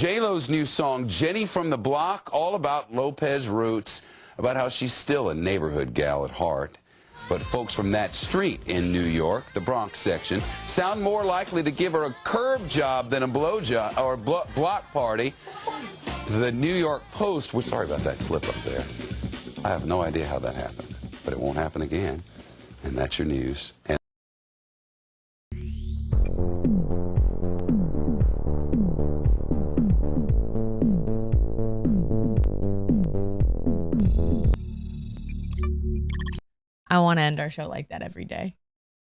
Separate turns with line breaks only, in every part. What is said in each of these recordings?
J-Lo's new song, Jenny from the Block, all about Lopez roots, about how she's still a neighborhood gal at heart. But folks from that street in New York, the Bronx section, sound more likely to give her a curb job than a blow job or block party. The New York Post, sorry about that slip up there. I have no idea how that happened, but it won't happen again. And that's your news. And
I want to end our show like that every day.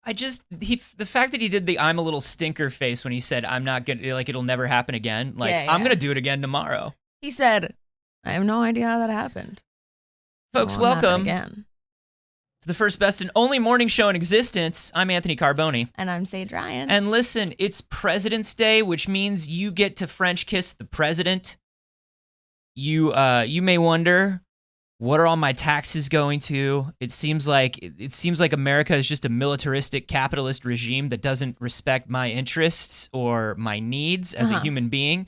The fact that he did the I'm a little stinker face when he said, I'm not gonna, like, it'll never happen again. Like,
Yeah,
I'm
yeah.
gonna do it again tomorrow.
He said, I have no idea how that happened.
Folks,
It won't happen
welcome
again.
to the first, best, and only morning show in existence. I'm Anthony Carboni.
And I'm Saige Ryan.
And listen, it's President's Day, which means you get to French kiss the president. You may wonder, what are all my taxes going to? It seems like America is just a militaristic capitalist regime that doesn't respect my interests or my needs as a human being.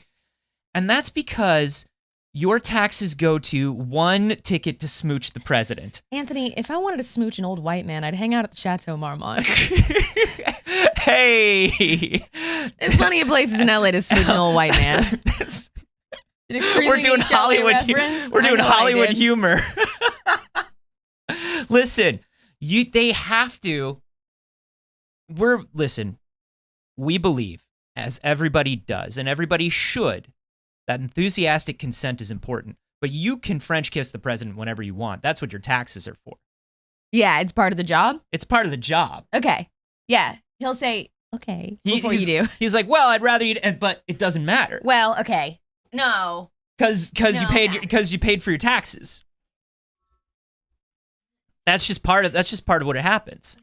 And that's because your taxes go to one ticket to smooch the president.
Anthony, if I wanted to smooch an old white man, I'd hang out at the Chateau Marmont.
Hey!
There's plenty of places in LA to smooch an old white man.
We're doing Hollywood. We're doing Hollywood humor. Listen, they have to. We believe, as everybody does, and everybody should, that enthusiastic consent is important. But you can French kiss the president whenever you want. That's what your taxes are for.
Yeah, it's part of the job?
It's part of the job.
Okay. Yeah. He'll say, okay, before you do.
He's like, well, I'd rather you, but it doesn't matter.
Well, okay. No.
Because you paid for your taxes. That's just part of what it happens.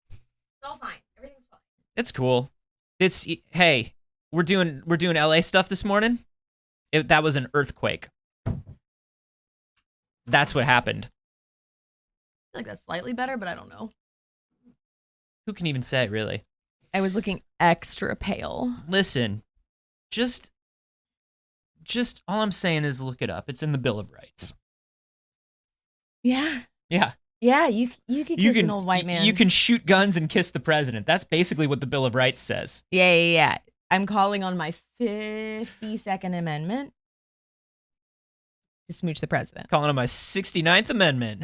It's all fine. Everything's fine.
It's cool. Hey, we're doing LA stuff this morning. That was an earthquake. That's what happened.
I feel like that's slightly better, but I don't know.
Who can even say, really?
I was looking extra pale.
Listen, just all I'm saying is look it up. It's in the Bill of Rights.
Yeah.
Yeah.
Yeah, you could kiss an old white man.
You can shoot guns and kiss the president. That's basically what the Bill of Rights says.
Yeah. I'm calling on my 52nd Amendment to smooch the president.
Calling on my 69th Amendment.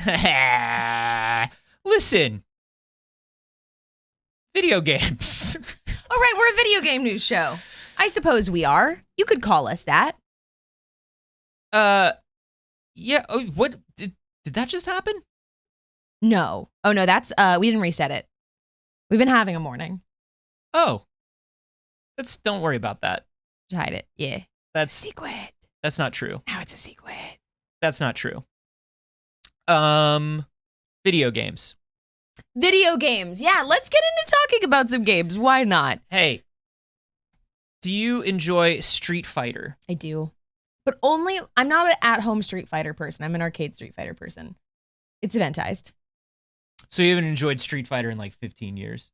Listen. Video games.
All right, we're a video game news show. I suppose we are. You could call us that.
Yeah. Oh, what did that just happen?
No. Oh no, that's we didn't reset it. We've been having a morning.
Oh. Don't worry about that.
Just hide it. Yeah.
That's
secret.
That's not true.
Now it's a secret.
That's not true. Video games.
Video games. Yeah, let's get into talking about some games. Why not?
Hey. Do you enjoy Street Fighter?
I do. But I'm not an at-home Street Fighter person. I'm an arcade Street Fighter person. It's eventized.
So you haven't enjoyed Street Fighter in like 15 years?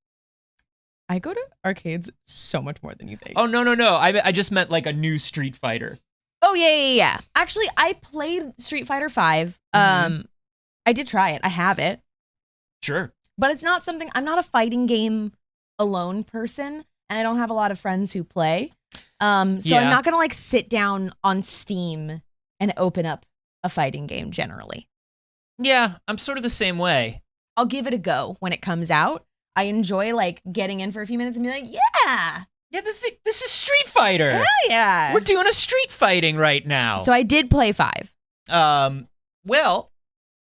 I go to arcades so much more than you think.
Oh, no. I just meant like a new Street Fighter.
Oh, yeah. Actually, I played Street Fighter 5. I did try it. I have it.
Sure.
But it's not something, I'm not a fighting game alone person, and I don't have a lot of friends who play. So I'm not going to like sit down on Steam and open up a fighting game generally.
Yeah, I'm sort of the same way.
I'll give it a go when it comes out. I enjoy like getting in for a few minutes and be like, yeah.
Yeah, this is Street Fighter.
Hell yeah.
We're doing a street fighting right now.
So I did play 5.
Well,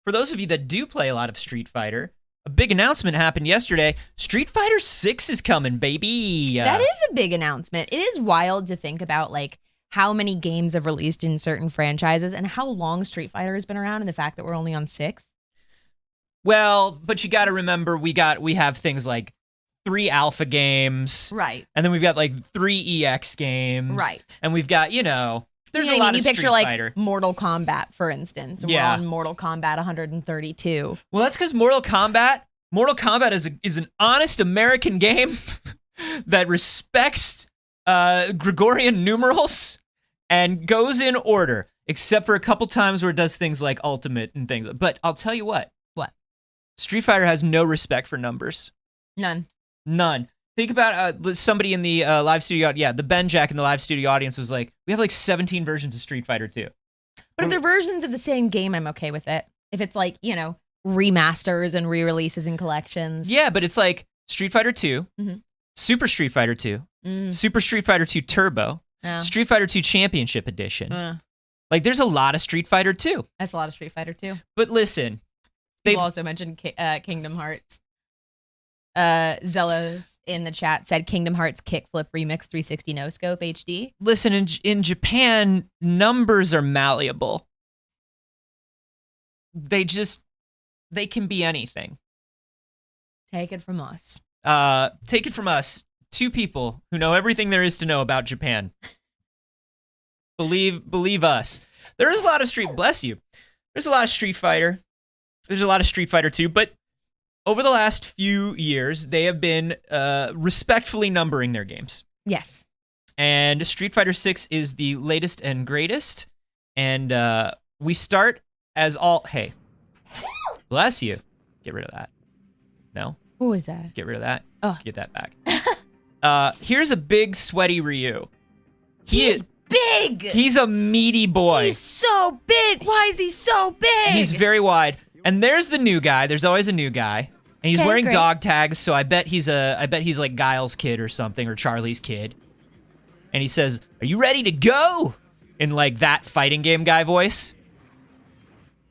for those of you that do play a lot of Street Fighter, a big announcement happened yesterday. Street Fighter 6 is coming, baby.
That is a big announcement. It is wild to think about like how many games have released in certain franchises and how long Street Fighter has been around and the fact that we're only on 6.
Well, but you got to remember we have things like 3 alpha games.
Right.
And then we've got like 3 EX games.
Right.
And we've got, there's a lot of Street Fighter.
Like Mortal Kombat, for instance.
Yeah.
We're on Mortal Kombat 132.
Well, that's because Mortal Kombat is an honest American game that respects Gregorian numerals and goes in order, except for a couple times where it does things like Ultimate and things. But I'll tell you what.
What?
Street Fighter has no respect for numbers.
None.
Think about somebody in the live studio. Yeah, the Ben Jack in the live studio audience was like, we have like 17 versions of Street Fighter 2.
But if they're versions of the same game, I'm okay with it. If it's like, remasters and re-releases and collections.
Yeah, but it's like Street Fighter 2,
mm-hmm.
Super Street Fighter 2, Super Street Fighter 2 Turbo, Street Fighter 2 Championship Edition. Like, there's a lot of Street Fighter 2.
That's a lot of Street Fighter 2.
But listen.
People also mentioned Kingdom Hearts. Zelos in the chat said Kingdom Hearts Kickflip Remix 360 No Scope HD.
Listen, in Japan, numbers are malleable. They can be anything.
Take it from us.
Take it from us. Two people who know everything there is to know about Japan. Believe us. There is a lot of bless you. There's a lot of Street Fighter. There's a lot of Street Fighter 2, but over the last few years, they have been respectfully numbering their games.
Yes.
And Street Fighter 6 is the latest and greatest. And we start as all... Hey. Bless you. Get rid of that. No?
What was that?
Get rid of that.
Oh.
Get that back. Here's a big, sweaty Ryu.
He's big!
He's a meaty boy.
He's so big! Why is he so big?
He's very wide. And there's the new guy. There's always a new guy. And he's wearing
great.
dog tags, so I bet he's like Guile's kid or something, or Charlie's kid. And he says, "Are you ready to go?" In like that fighting game guy voice.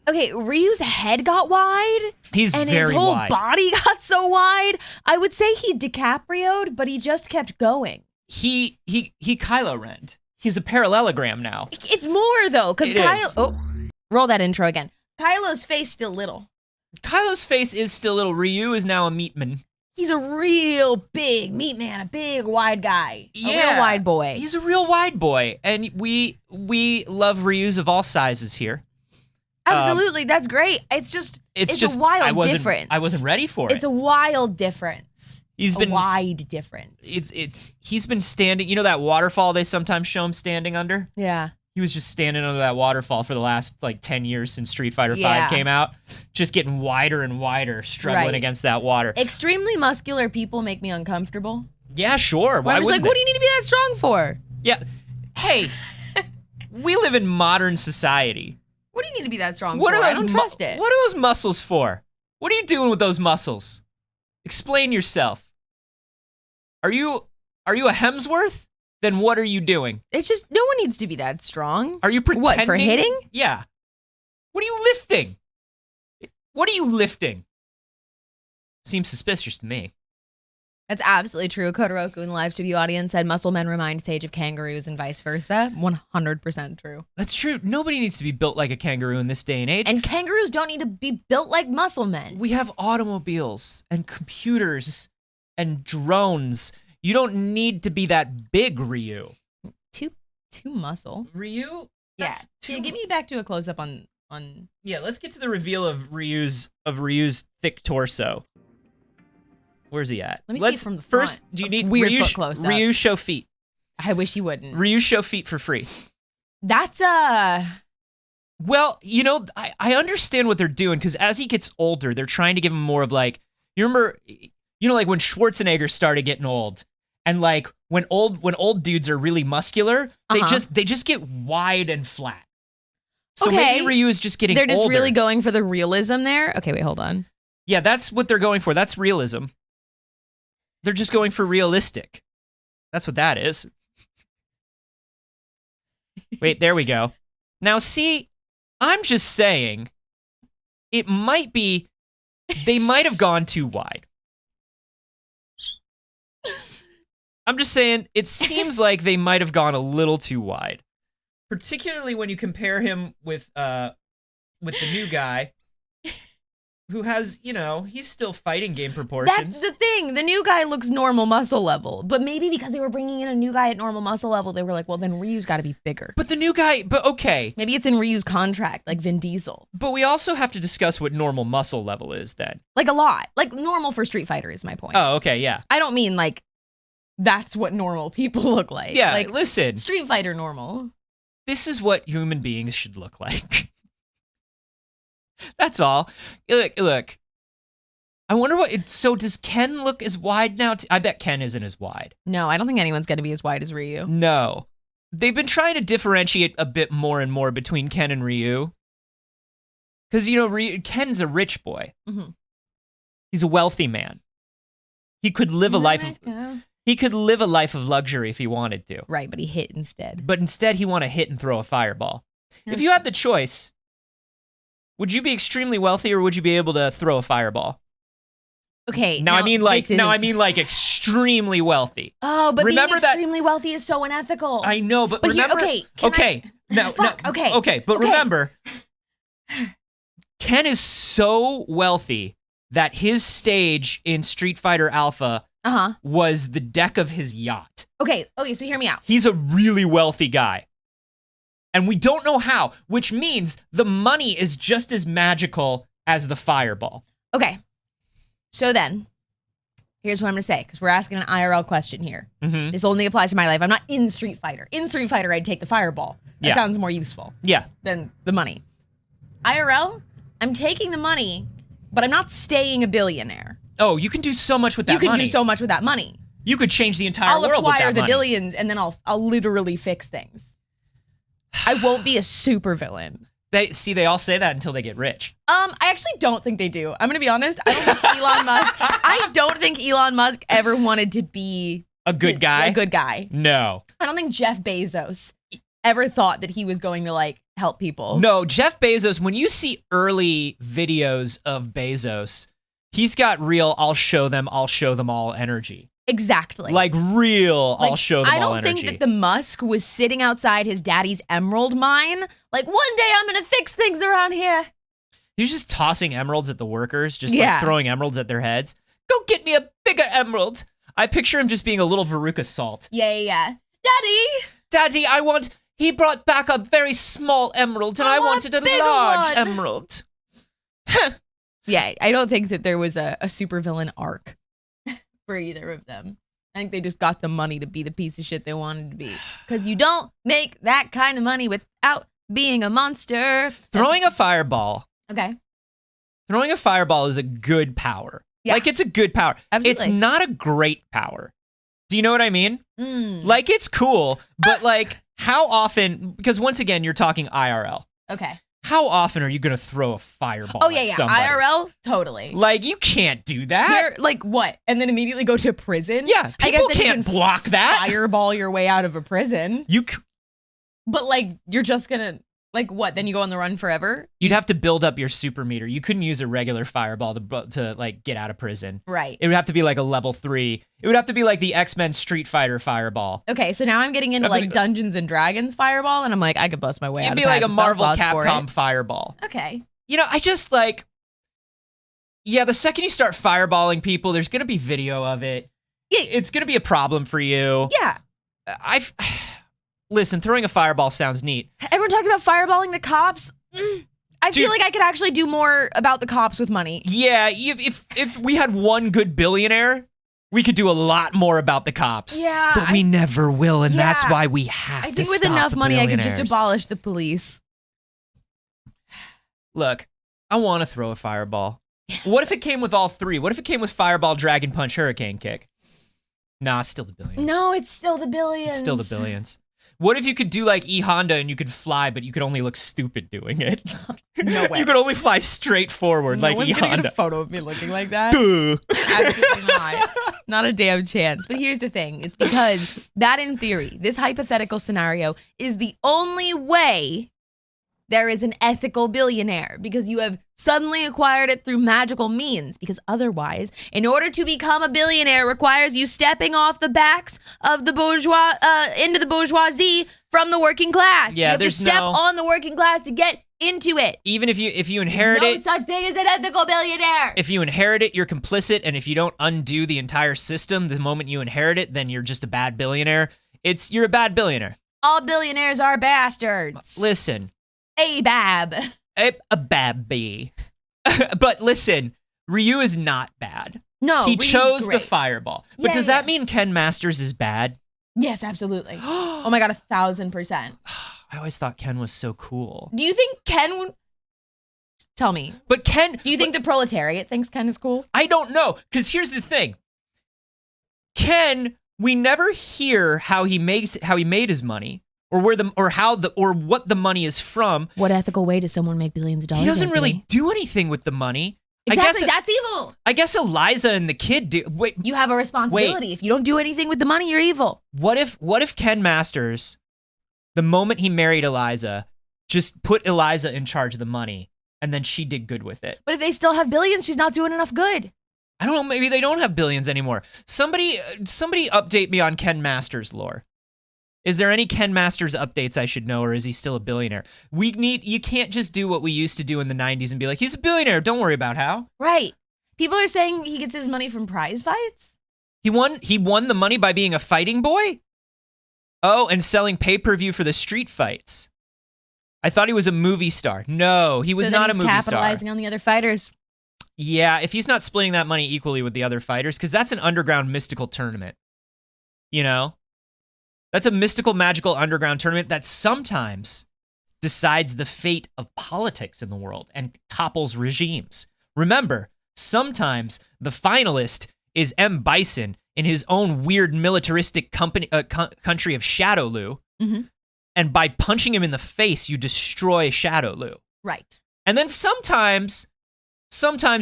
Okay, Ryu's head got wide.
He's
and
very
his whole
wide.
body got so wide. I would say he DiCaprio'd, but he just kept going.
He Kylo Ren'd. He's a parallelogram now.
It's more though, because
Is.
Roll that intro again. Kylo's face still little.
Kylo's face is still little. Ryu is now a meatman.
He's a real big meat man, a big wide guy.
Yeah.
A real wide boy.
He's a real wide boy. And we love Ryus of all sizes here.
Absolutely, that's great. It's just a wild difference.
I wasn't ready for it.
It's a wild difference. He's been wide difference.
He's been standing. You know that waterfall they sometimes show him standing under?
Yeah.
He was just standing under that waterfall for the last like 10 years since Street Fighter V came out, just getting wider and wider, struggling against that water.
Extremely muscular people make me uncomfortable.
Yeah, sure. Why
I was like, what do you need to be that strong for?
Yeah. Hey, we live in modern society.
What do you need to be that strong for? I don't trust it.
What are those muscles for? What are you doing with those muscles? Explain yourself. Are you a Hemsworth? Then what are you doing?
It's just, no one needs to be that strong.
Are you pretending?
What, for hitting?
Yeah. What are you lifting? What are you lifting? Seems suspicious to me.
That's absolutely true. Kodoroku in the live studio audience said muscle men remind Saige of kangaroos and vice versa. 100% true.
That's true. Nobody needs to be built like a kangaroo in this day and age.
And kangaroos don't need to be built like muscle men.
We have automobiles and computers and drones. You don't need to be that big, Ryu.
Too muscle.
Ryu?
Yeah. Give me back to a close up on.
Yeah, let's get to the reveal of Ryu's thick torso. Where's he at?
Let me see it from the front.
First, do you need
weird foot close up.
Ryu show feet?
I wish he wouldn't.
Ryu show feet for free.
That's
Well, I understand what they're doing because as he gets older, they're trying to give him more of like, you remember, like when Schwarzenegger started getting old. And like when old dudes are really muscular, they just get wide and flat. So maybe Ryu is just getting older.
They're just really going for the realism there. Okay, wait, hold on.
Yeah, that's what they're going for. That's realism. They're just going for realistic. That's what that is. Wait, there we go. Now see, I'm just saying they might have gone too wide. I'm just saying, it seems like they might have gone a little too wide. Particularly when you compare him with the new guy, who has, he's still fighting game proportions.
That's the thing. The new guy looks normal muscle level. But maybe because they were bringing in a new guy at normal muscle level, they were like, well, then Ryu's got to be bigger.
But the new guy, okay.
Maybe it's in Ryu's contract, like Vin Diesel.
But we also have to discuss what normal muscle level is then.
Like a lot. Like normal for Street Fighter is my point.
Oh, okay, yeah.
I don't mean like that's what normal people look like.
Yeah,
like
listen.
Street Fighter normal.
this is what human beings should look like. That's all. Look. I wonder so does Ken look as wide now? I bet Ken isn't as wide.
No, I don't think anyone's going to be as wide as Ryu.
No. They've been trying to differentiate a bit more and more between Ken and Ryu. Because, Ken's a rich boy. Mm-hmm. He's a wealthy man. He could live a life of luxury if he wanted to.
Right, but he hit instead.
But instead, he want to hit and throw a fireball. If you had the choice, would you be extremely wealthy or would you be able to throw a fireball?
Okay.
I mean like extremely wealthy.
Oh, but remember being extremely wealthy is so unethical.
I know, but remember. Remember, Ken is so wealthy that his stage in Street Fighter Alpha was the deck of his yacht.
Okay, so hear me out.
He's a really wealthy guy. And we don't know how, which means the money is just as magical as the fireball.
Okay. So then, here's what I'm going to say, because we're asking an IRL question here. Mm-hmm. This only applies to my life. I'm not in Street Fighter. In Street Fighter, I'd take the fireball. That sounds more useful than the money. IRL, I'm taking the money, but I'm not staying a billionaire.
Oh, you can do so much with that money.
You can do so much with that money.
You could change the entire world with that money.
I'll acquire the billions, and then I'll literally fix things. I won't be a supervillain.
They all say that until they get rich.
I actually don't think they do. I'm gonna be honest. I don't think Elon Musk ever wanted to be
a good guy.
A good guy.
No.
I don't think Jeff Bezos ever thought that he was going to help people.
No, Jeff Bezos, when you see early videos of Bezos, he's got real I'll show them all energy.
Exactly.
I'll show them all energy.
I don't think that the Musk was sitting outside his daddy's emerald mine. One day I'm going to fix things around here.
He was just tossing emeralds at the workers, throwing emeralds at their heads. Go get me a bigger emerald. I picture him just being a little Veruca Salt.
Yeah. Daddy,
he brought back a very small emerald and I wanted a large emerald.
Yeah, I don't think that there was a supervillain arc for either of them. I think they just got the money to be the piece of shit they wanted to be. Because you don't make that kind of money without being a monster.
Throwing a fireball.
Okay.
Throwing a fireball is a good power.
Yeah.
It's a good power.
Absolutely.
It's not a great power. Do you know what I mean? It's cool, but how often, because once again, you're talking IRL.
Okay.
How often are you going to throw a fireball at somebody?
IRL? Totally.
You can't do that.
What? And then immediately go to prison?
Yeah, people can't block that.
Fireball your way out of a prison. But you're just going to, what? Then you go on the run forever?
You'd have to build up your super meter. You couldn't use a regular fireball to get out of prison.
Right.
It would have to be a level 3. It would have to be the X-Men Street Fighter fireball.
Okay, so now I'm getting into Dungeons and Dragons fireball, and I'm I could bust my way out of it.
It'd be a Marvel Capcom fireball.
Okay.
I just the second you start fireballing people, there's going to be video of it. Yeah. It's going to be a problem for you.
Yeah.
Listen, throwing a fireball sounds neat.
Everyone talked about fireballing the cops. I feel like I could actually do more about the cops with money.
Yeah, if we had one good billionaire, we could do a lot more about the cops.
Yeah.
But we never will, and that's why we have to stop.
I think with enough money, I could just abolish the police.
Look, I want to throw a fireball. What if it came with all 3? What if it came with fireball, dragon punch, hurricane kick? Nah, it's still the billions.
No, it's still the billions.
It's still the billions. What if you could do E Honda and you could fly, but you could only look stupid doing it?
No way.
You could only fly straight forward E Honda.
No one's gonna get a photo of me looking like that.
Duh.
Absolutely not. Not a damn chance. But here's the thing. It's because that, in theory, this hypothetical scenario is the only way there is an ethical billionaire, because you have suddenly acquired it through magical means. Because otherwise, in order to become a billionaire requires you stepping off the backs of the bourgeois, into the bourgeoisie from the working class.
Yeah,
you have to step on the working class to get into it.
Even if you inherit
There's no such thing as an ethical billionaire.
If you inherit it, you're complicit, and if you don't undo the entire system the moment you inherit it, then you're just a bad billionaire. You're a bad billionaire.
All billionaires are bastards.
Listen.
A
babby. But listen, Ryu is not bad.
No,
he
Ryu's
chose
great.
the fireball. But does that mean Ken Masters is bad?
Yes, absolutely. Oh my god, 1,000%.
I always thought Ken was so cool.
Do you think Ken? Tell me.
But Ken,
do you think the proletariat thinks Ken is cool?
I don't know, because here's the thing. Ken, we never hear how he made his money, or what the money is from.
What ethical way does someone make billions of dollars?
He doesn't really do anything with the money.
Exactly, that's evil.
I guess Eliza and the kid do. Wait,
you have a responsibility. If you don't do anything with the money, you're evil.
What if Ken Masters, the moment he married Eliza, just put Eliza in charge of the money, and then she did good with it?
But if they still have billions, she's not doing enough good.
I don't know. Maybe they don't have billions anymore. Somebody update me on Ken Masters lore. Is there any Ken Masters updates I should know, or is he still a billionaire? You can't just do what we used to do in the 90s and be like, he's a billionaire, don't worry about how.
Right. People are saying he gets his money from prize fights.
He won the money by being a fighting boy? Oh, and selling pay-per-view for the street fights. I thought he was a movie star. No, he was not a movie star.
Capitalizing on the other fighters.
Yeah, if he's not splitting that money equally with the other fighters, because that's an underground mystical tournament. You know? That's a mystical, magical underground tournament that sometimes decides the fate of politics in the world and topples regimes. Remember, sometimes the finalist is M. Bison in his own weird militaristic country of Shadowloo.
Mm-hmm.
And by punching him in the face, you destroy Shadowloo.
Right.
And then sometimes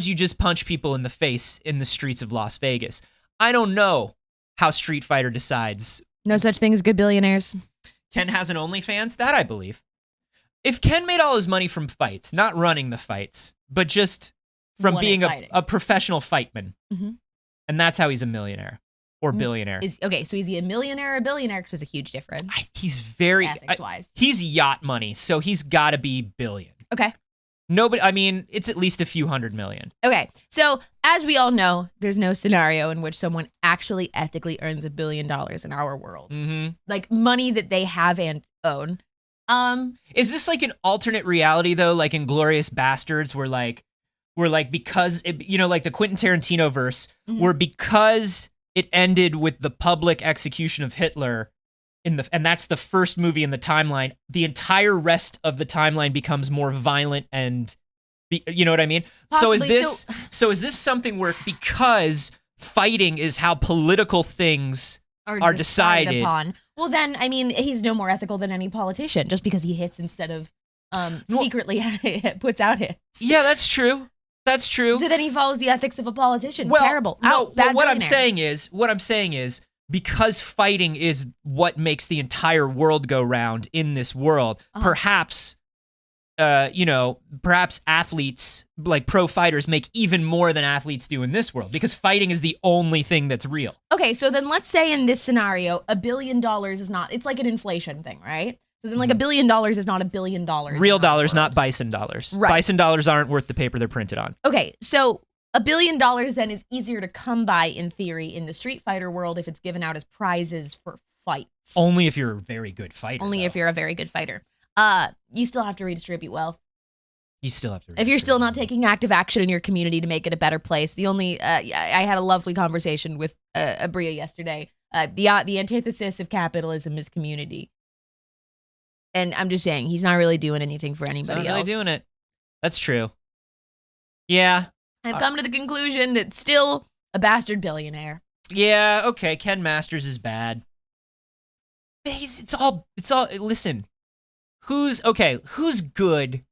you just punch people in the face in the streets of Las Vegas. I don't know how Street Fighter decides.
No such thing as good billionaires.
Ken has an OnlyFans? That I believe. If Ken made all his money from fights, not running the fights, but just from being a professional fightman,
mm-hmm.
and that's how he's a millionaire or billionaire.
Okay, so is he a millionaire or a billionaire? Because there's a huge difference.
He's very...
ethics-wise.
He's yacht money, so he's got to be billion.
Okay.
Nobody, I mean, it's at least a few $100 million.
Okay, so as we all know, there's no scenario in which someone actually ethically earns $1 billion in our world.
Mm-hmm.
Like money that they have and own.
Is this like an alternate reality though, like in Glorious Bastards, where because like the Quentin Tarantino verse,
mm-hmm.
where because it ended with the public execution of Hitler, and that's the first movie in the timeline, the entire rest of the timeline becomes more violent and, you know what I mean?
Possibly.
So is this something where because fighting is how political things are decided
upon? Well, then, I mean, he's no more ethical than any politician just because he hits instead of secretly puts out hits.
Yeah, that's true. That's true.
So then he follows the ethics of a politician.
Well,
terrible.
What I'm saying is because fighting is what makes the entire world go round in this world, perhaps athletes, like pro fighters, make even more than athletes do in this world because fighting is the only thing that's real.
Okay, so then let's say in this scenario, $1 billion is not, it's like an inflation thing, right? So then like $1 billion is not $1 billion.
Real dollars, not bison dollars.
Right.
Bison dollars aren't worth the paper they're printed on.
Okay, so $1 billion then is easier to come by in theory in the Street Fighter world if it's given out as prizes for fights.
Only if you're a very good fighter.
If you're a very good fighter. You still have to redistribute wealth.
You still have to.
If you're still not taking active action in your community to make it a better place. I had a lovely conversation with Abria yesterday. The antithesis of capitalism is community. And I'm just saying, he's not really doing anything for anybody else.
Not really doing it. That's true. Yeah.
I've come to the conclusion that still a bastard billionaire.
Yeah, okay, Ken Masters is bad. It's all listen. Who's good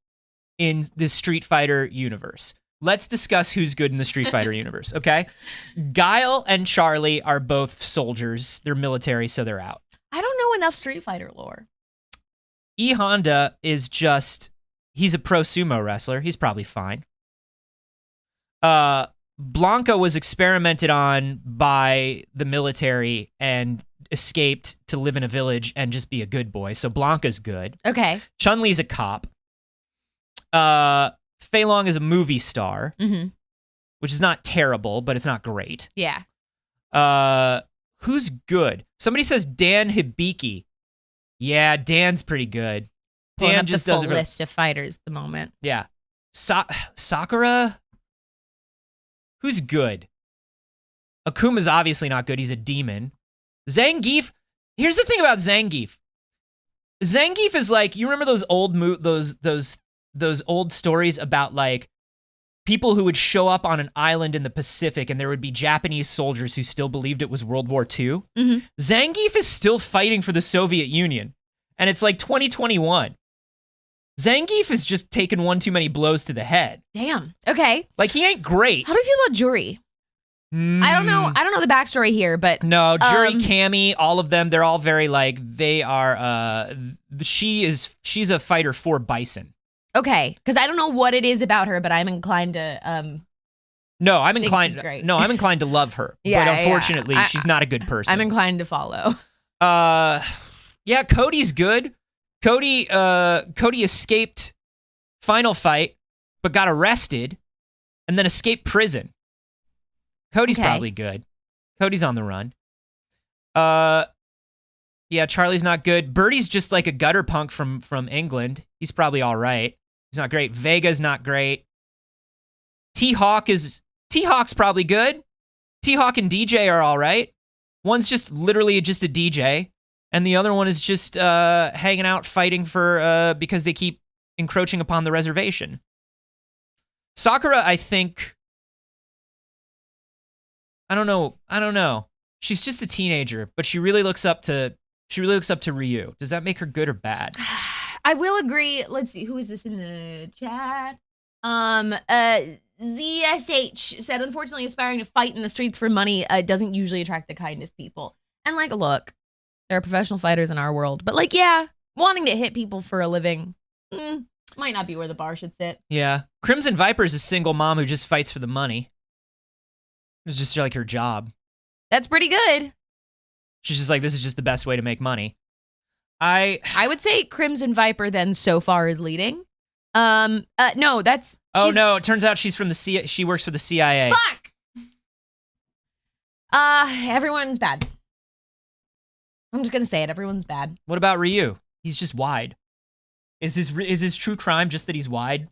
in the Street Fighter universe? Let's discuss who's good in the Street Fighter universe, okay? Guile and Charlie are both soldiers. They're military, so they're out.
I don't know enough Street Fighter lore.
E Honda is he's a pro sumo wrestler. He's probably fine. Blanca was experimented on by the military and escaped to live in a village and just be a good boy. So Blanca's good.
Okay.
Chun-Li's a cop. Fei Long is a movie star, which is not terrible, but it's not great.
Yeah.
Who's good? Somebody says Dan Hibiki. Yeah, Dan's pretty good. Dan just does a
list of fighters at the moment.
Yeah. Sakura. Who's good? Akuma's obviously not good. He's a demon. Zangief. Here's the thing about Zangief. Zangief is like, you remember those old those old stories about like people who would show up on an island in the Pacific and there would be Japanese soldiers who still believed it was World War II?
Mm-hmm.
Zangief is still fighting for the Soviet Union, and it's like 2021. Zangief has just taken one too many blows to the head.
Damn. Okay.
Like, he ain't great.
How do you feel about Jury? I don't know the backstory here, but
no, Jury, Cammy, all of them, they're all very like, they are she's a fighter for Bison.
Okay, because I don't know what it is about her, but I'm inclined to
No, I'm inclined to love her.
Yeah,
but unfortunately, she's not a good person.
I'm inclined to follow.
Yeah, Cody's good. Cody escaped Final Fight, but got arrested and then escaped prison. Cody's probably good. Cody's on the run. Yeah, Charlie's not good. Birdie's just like a gutter punk from England. He's probably all right. He's not great. Vega's not great. T-Hawk's probably good. T-Hawk and DJ are all right. One's just literally just a DJ, and the other one is just hanging out fighting for because they keep encroaching upon the reservation. Sakura, I think, I don't know. She's just a teenager, but she really looks up to Ryu. Does that make her good or bad?
I will agree. Let's see. Who is this in the chat? ZSH said, unfortunately, aspiring to fight in the streets for money doesn't usually attract the kindest people. And like, look, there are professional fighters in our world, but like, yeah, wanting to hit people for a living might not be where the bar should sit.
Yeah. Crimson Viper is a single mom who just fights for the money. It's just like her job.
That's pretty good.
She's just like, this is just the best way to make money.
I would say Crimson Viper then so far is leading. No, that's...
Oh no, it turns out she works for the CIA.
Fuck! Everyone's bad. I'm just gonna say it, everyone's bad.
What about Ryu? He's just wide. Is his true crime just that he's wide?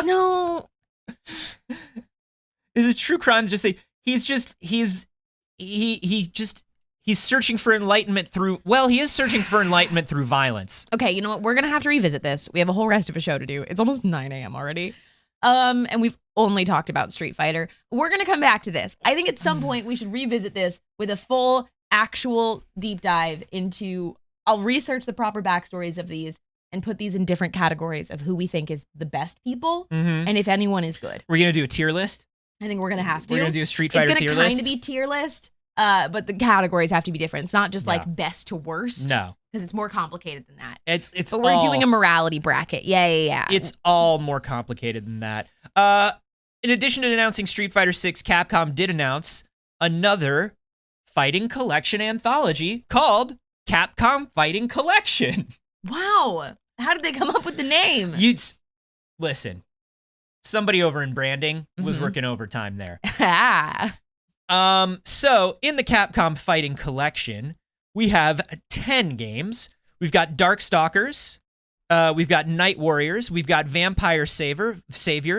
No.
Is his true crime just that he's searching for enlightenment through, well, he is searching for enlightenment through violence.
Okay, you know what? We're going to have to revisit this. We have a whole rest of a show to do. It's almost 9 a.m. already. And we've only talked about Street Fighter. We're going to come back to this. I think at some point we should revisit this with a full, actual deep dive into, I'll research the proper backstories of these and put these in different categories of who we think is the best people and if anyone is good.
We're going to do a tier list?
I think we're going to have to.
We're going to do a Street Fighter tier list?
It's going to kind of be tier list. But the categories have to be different. It's not just like best to worst.
No.
Because it's more complicated than that.
But
we're doing a morality bracket. Yeah.
It's all more complicated than that. In addition to announcing Street Fighter 6, Capcom did announce another fighting collection anthology called Capcom Fighting Collection.
Wow. How did they come up with the name?
Listen, somebody over in branding was working overtime there. So in the Capcom Fighting Collection, we have 10 games. We've got Darkstalkers, we've got Night Warriors, we've got Vampire Savior,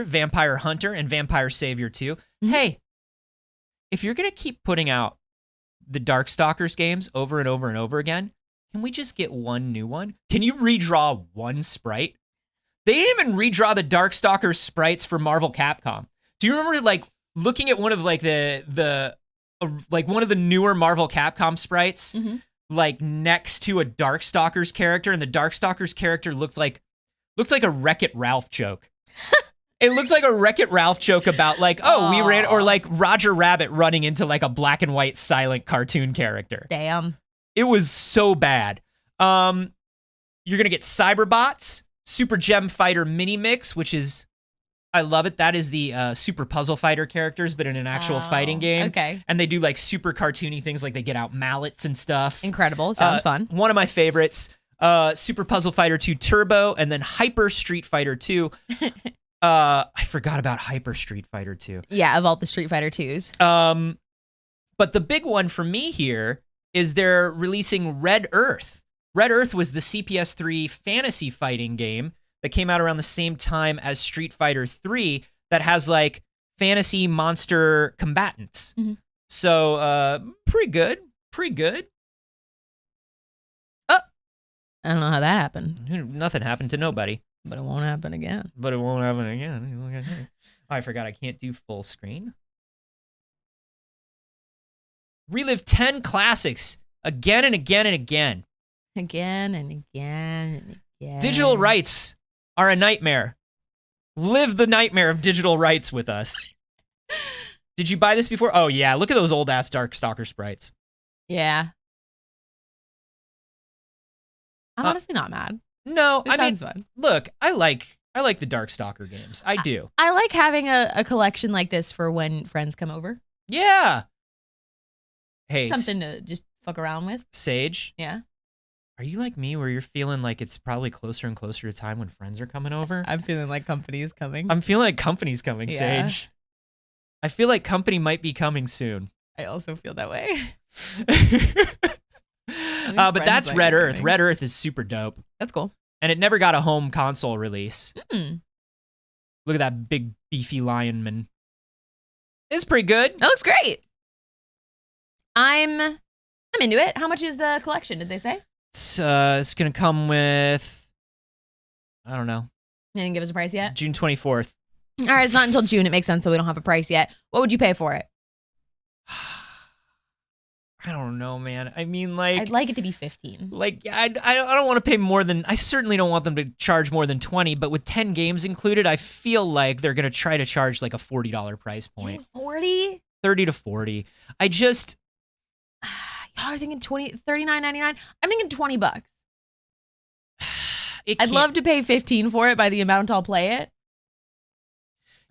Vampire Hunter, and Vampire Savior 2. Hey, if you're going to keep putting out the Darkstalkers games over and over and over again, can we just get one new one? Can you redraw one sprite? They didn't even redraw the Darkstalkers sprites for Marvel Capcom. Do you remember like looking at one of like one of the newer Marvel Capcom sprites, like next to a Darkstalkers character, and the Darkstalkers character looked like a Wreck-It Ralph joke. It looked like a Wreck-It Ralph joke about like, we ran, or like Roger Rabbit running into like a black and white silent cartoon character.
Damn.
It was so bad. You're gonna get Cyberbots, Super Gem Fighter Mini Mix, which is, I love it. That is the Super Puzzle Fighter characters, but in an actual fighting game.
Okay.
And they do like super cartoony things, like they get out mallets and stuff.
Incredible. Sounds fun.
One of my favorites, Super Puzzle Fighter 2 Turbo, and then Hyper Street Fighter 2. I forgot about Hyper Street Fighter 2.
Yeah, of all the Street Fighter 2s.
But the big one for me here is they're releasing Red Earth. Red Earth was the CPS3 fantasy fighting game that came out around the same time as Street Fighter 3 that has like fantasy monster combatants. So, pretty good.
I don't know how that happened.
Nothing happened to nobody.
But it won't happen again.
But it won't happen again. Oh, I forgot I can't do full screen. Relive 10 classics again and again and again.
Again and again and again.
Digital rights are a nightmare. Live the nightmare of digital rights with us. Did you buy this before? Oh, yeah. Look at those old-ass Darkstalker sprites.
Yeah. I'm honestly not mad.
No,
It sounds fun.
Look, I like the Darkstalker games. I do.
I like having a collection like this for when friends come over.
Yeah. Hey,
Something to just fuck around with.
Saige,
Yeah.
are you like me where you're feeling like it's probably closer and closer to time when friends are coming over?
I'm feeling like company is coming.
I'm feeling like company's coming,
Yeah.
Saige. I feel like company might be coming soon.
I also feel that way.
But that's
friends
Red
might be
Earth.
coming.
Red Earth is super dope.
That's cool.
And it never got a home console release.
Mm.
Look at that big, beefy lion man. It's pretty good.
That looks great. I'm into it. How much is the collection, did they say?
It's going to come with, I don't know,
They didn't give us a price yet?
June 24th.
All right, it's not until June. It makes sense, so we don't have a price yet. What would you pay for it?
I don't know, man. I mean, like,
I'd like it to be 15.
Like, I don't want to pay more than, I certainly don't want them to charge more than 20, but with 10 games included, I feel like they're going to try to charge like a $40 price point.
40?
30 to 40. I just,
Y'all are thinking $39.99? I'm thinking $20. I'd
it
love to pay 15 for it by the amount I'll play it.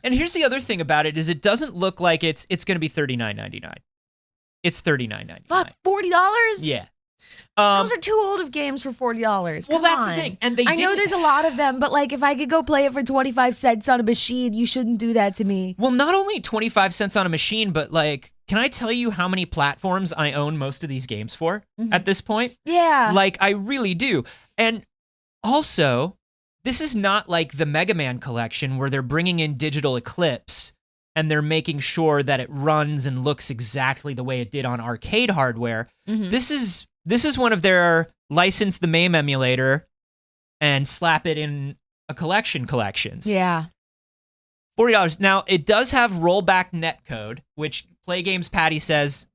And here's the other thing about it is it doesn't look like it's going to be $39.99. It's $39.99.
Fuck, $40?
Yeah.
Those are too old of games for $40.
Well,
Come
that's
on.
the thing. And they
I know
didn't-
there's a lot of them, but like if I could go play it for 25 cents on a machine, you shouldn't do that to me.
Well, not only 25 cents on a machine, but like, can I tell you how many platforms I own most of these games for at this point?
Yeah.
Like, I really do. And also, this is not like the Mega Man collection where they're bringing in Digital Eclipse and they're making sure that it runs and looks exactly the way it did on arcade hardware.
Mhm.
This is one of their license the MAME emulator and slap it in a collections.
Yeah.
$40. Now, it does have rollback netcode, which Play Games Patty says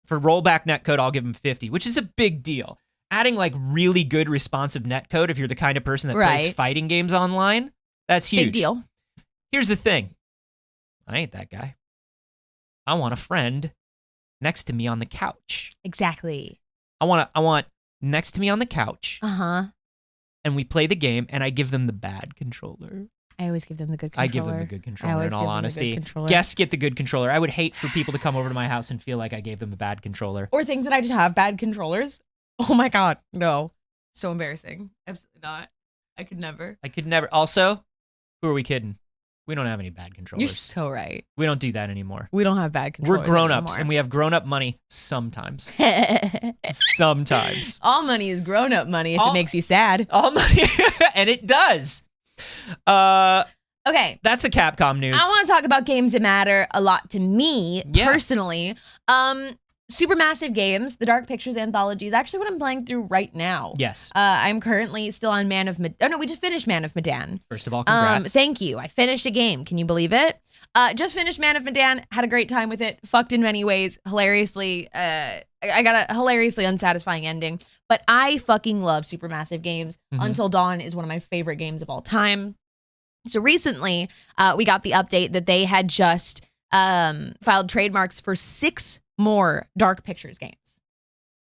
for rollback netcode, I'll give him 50, which is a big deal. Adding like really good responsive netcode if you're the kind of person that plays
Right.
fighting games online, that's huge.
Big deal.
Here's the thing. I ain't that guy. I want a friend next to me on the couch.
Exactly.
I want next to me on the couch,
Uh-huh.
and we play the game, and I give them the bad controller.
I always give them the good controller.
I give them the good controller,
always
in all
give them the good
honesty.
controller.
Guests get the good controller. I would hate for people to come over to my house and feel like I gave them a bad controller.
Or think that I just have bad controllers. Oh my God. No. So embarrassing. Absolutely not. I could never.
I could never. Also, who are we kidding? We don't have any bad controllers.
You're so right.
We don't do that anymore.
We don't have bad controllers.
We're grown-ups, and we have grown-up money sometimes. Sometimes.
All money is grown-up money if
All-
it makes you sad.
All money, and it does.
Okay.
That's the Capcom news.
I want to talk about games that matter a lot to me
Yeah.
personally. Supermassive Games, the Dark Pictures anthology is actually what I'm playing through right now.
Yes.
I'm currently still on Man of Medan. Oh no, we just finished Man of Medan.
First of all, congrats.
Thank you. I finished a game. Can you believe it? Just finished Man of Medan. Had a great time with it. Fucked in many ways. Hilariously, I got a hilariously unsatisfying ending. But I fucking love Supermassive Games.
Mhm.
Until Dawn is one of my favorite games of all time. So recently, we got the update that they had just filed trademarks for 6 more Dark Pictures games.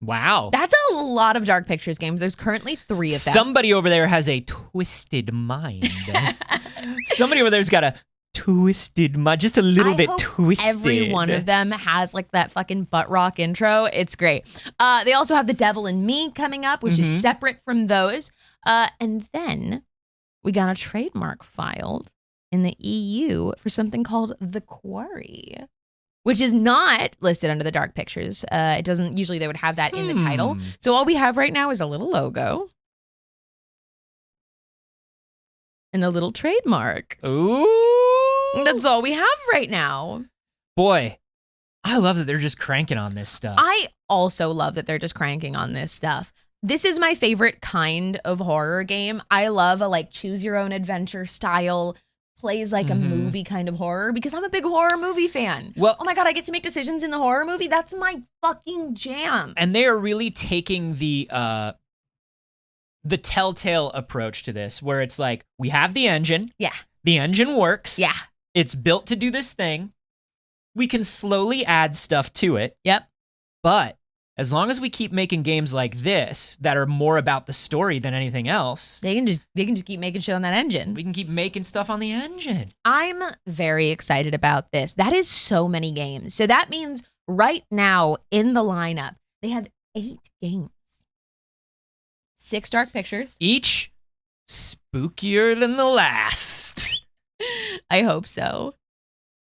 Wow.
That's a lot of Dark Pictures games. There's currently 3 of them.
Somebody over there has a twisted mind. Somebody over there's got a twisted mind, just a little
I
bit
hope
twisted.
Every one of them has like that fucking butt rock intro. It's great. They also have The Devil in Me coming up, which is
Mhm.
separate from those. And then we got a trademark filed in the EU for something called The Quarry, which is not listed under the Dark Pictures. It doesn't, usually they would have that in the title. So all we have right now is a little logo and a little trademark.
Ooh.
That's all we have right now.
Boy, I love that they're just cranking on this stuff.
I also love that they're just cranking on this stuff. this is my favorite kind of horror game. I love a like choose your own adventure style, plays like a movie kind of horror because I'm a big horror movie fan.
Well,
oh my God, I get to make decisions in the horror movie. That's my fucking jam.
And they are really taking the Telltale approach to this, where it's like, we have the engine.
Yeah.
The engine works.
Yeah.
It's built to do this thing. We can slowly add stuff to it.
Yep.
But as long as we keep making games like this that are more about the story than anything else,
they can just keep making shit on that engine.
We can keep making stuff on the engine.
I'm very excited about this. That is so many games. So that means right now in the lineup, they have 8 games. 6 Dark Pictures.
Each spookier than the last.
I hope so.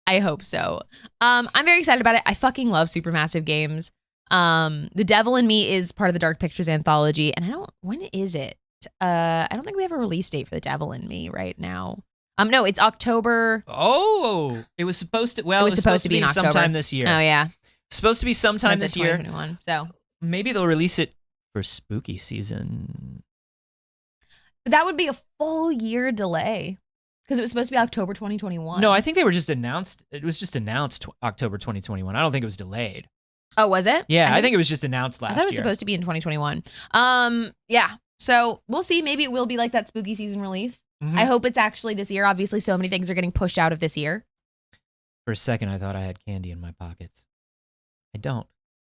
I'm very excited about it. I fucking love supermassive games. The Devil in Me is part of the Dark Pictures anthology, and when is it? I don't think we have a release date for The Devil in Me right now. No, it's October.
Oh, it was supposed to. Well,
it was supposed to be in October.
Sometime this year.
Oh yeah,
supposed to be sometime this year.
2021. So
maybe they'll release it for spooky season.
But that would be a full year delay because it was supposed to be October 2021.
No, I think they were just announced. It was just announced October 2021. I don't think it was delayed.
Oh, was it?
Yeah, I think it was just announced last year.
I thought it was supposed to be in 2021. Yeah. So we'll see. Maybe it will be like that spooky season release. I hope it's actually this year. Obviously, so many things are getting pushed out of this year.
For a second, I thought I had candy in my pockets. I don't.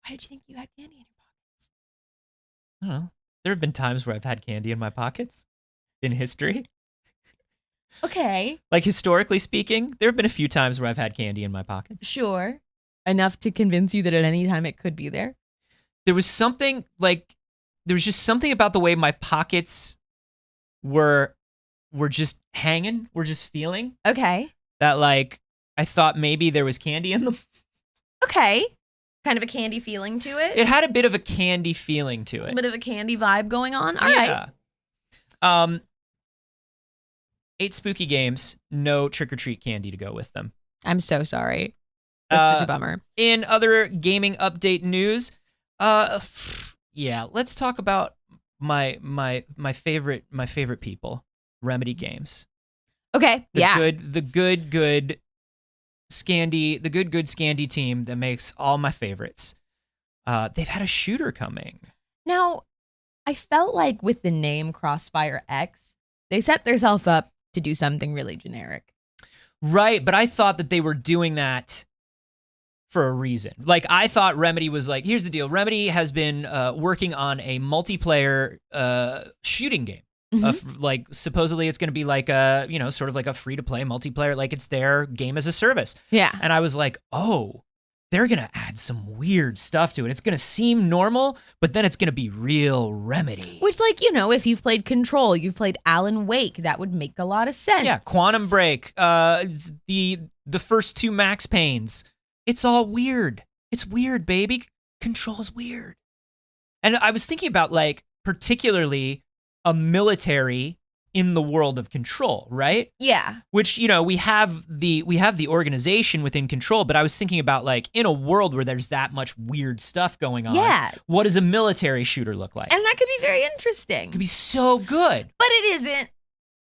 Why did you think you had candy in your pockets?
I don't know. There have been times where I've had candy in my pockets in history.
Okay.
Like historically speaking, there have been a few times where I've had candy in my pockets.
Sure. Enough to convince you that at any time it could be there?
There was just something about the way my pockets were just hanging, were just feeling.
Okay.
That like, I thought maybe there was candy in them.
Okay. Kind of a candy feeling to it.
It had a bit of a candy feeling to it.
A bit of a candy vibe going on. All right.
8 spooky games, no trick-or-treat candy to go with them.
I'm so sorry. That's such a bummer.
In other gaming update news, let's talk about my favorite people, Remedy Games.
Okay.
The good Scandy team that makes all my favorites. They've had a shooter coming.
Now, I felt like with the name Crossfire X, they set themselves up to do something really generic.
Right, but I thought that they were doing that for a reason. Like, I thought Remedy was like, here's the deal. Remedy has been working on a multiplayer shooting game. Like, supposedly it's going to be like a, sort of like a free-to-play multiplayer, like it's their game as a service.
Yeah.
And I was like, oh, they're going to add some weird stuff to it. It's going to seem normal, but then it's going to be real Remedy.
Which, like, if you've played Control, you've played Alan Wake, that would make a lot of sense.
Yeah, Quantum Break, the first 2 Max Paynes. It's all weird. It's weird, baby. Control is weird. And I was thinking about, like, particularly a military in the world of Control, right?
Yeah.
Which, we have the organization within Control, but I was thinking about, like, in a world where there's that much weird stuff going on.
Yeah.
What does a military shooter look like?
And that could be very interesting.
It could be so good.
But it isn't.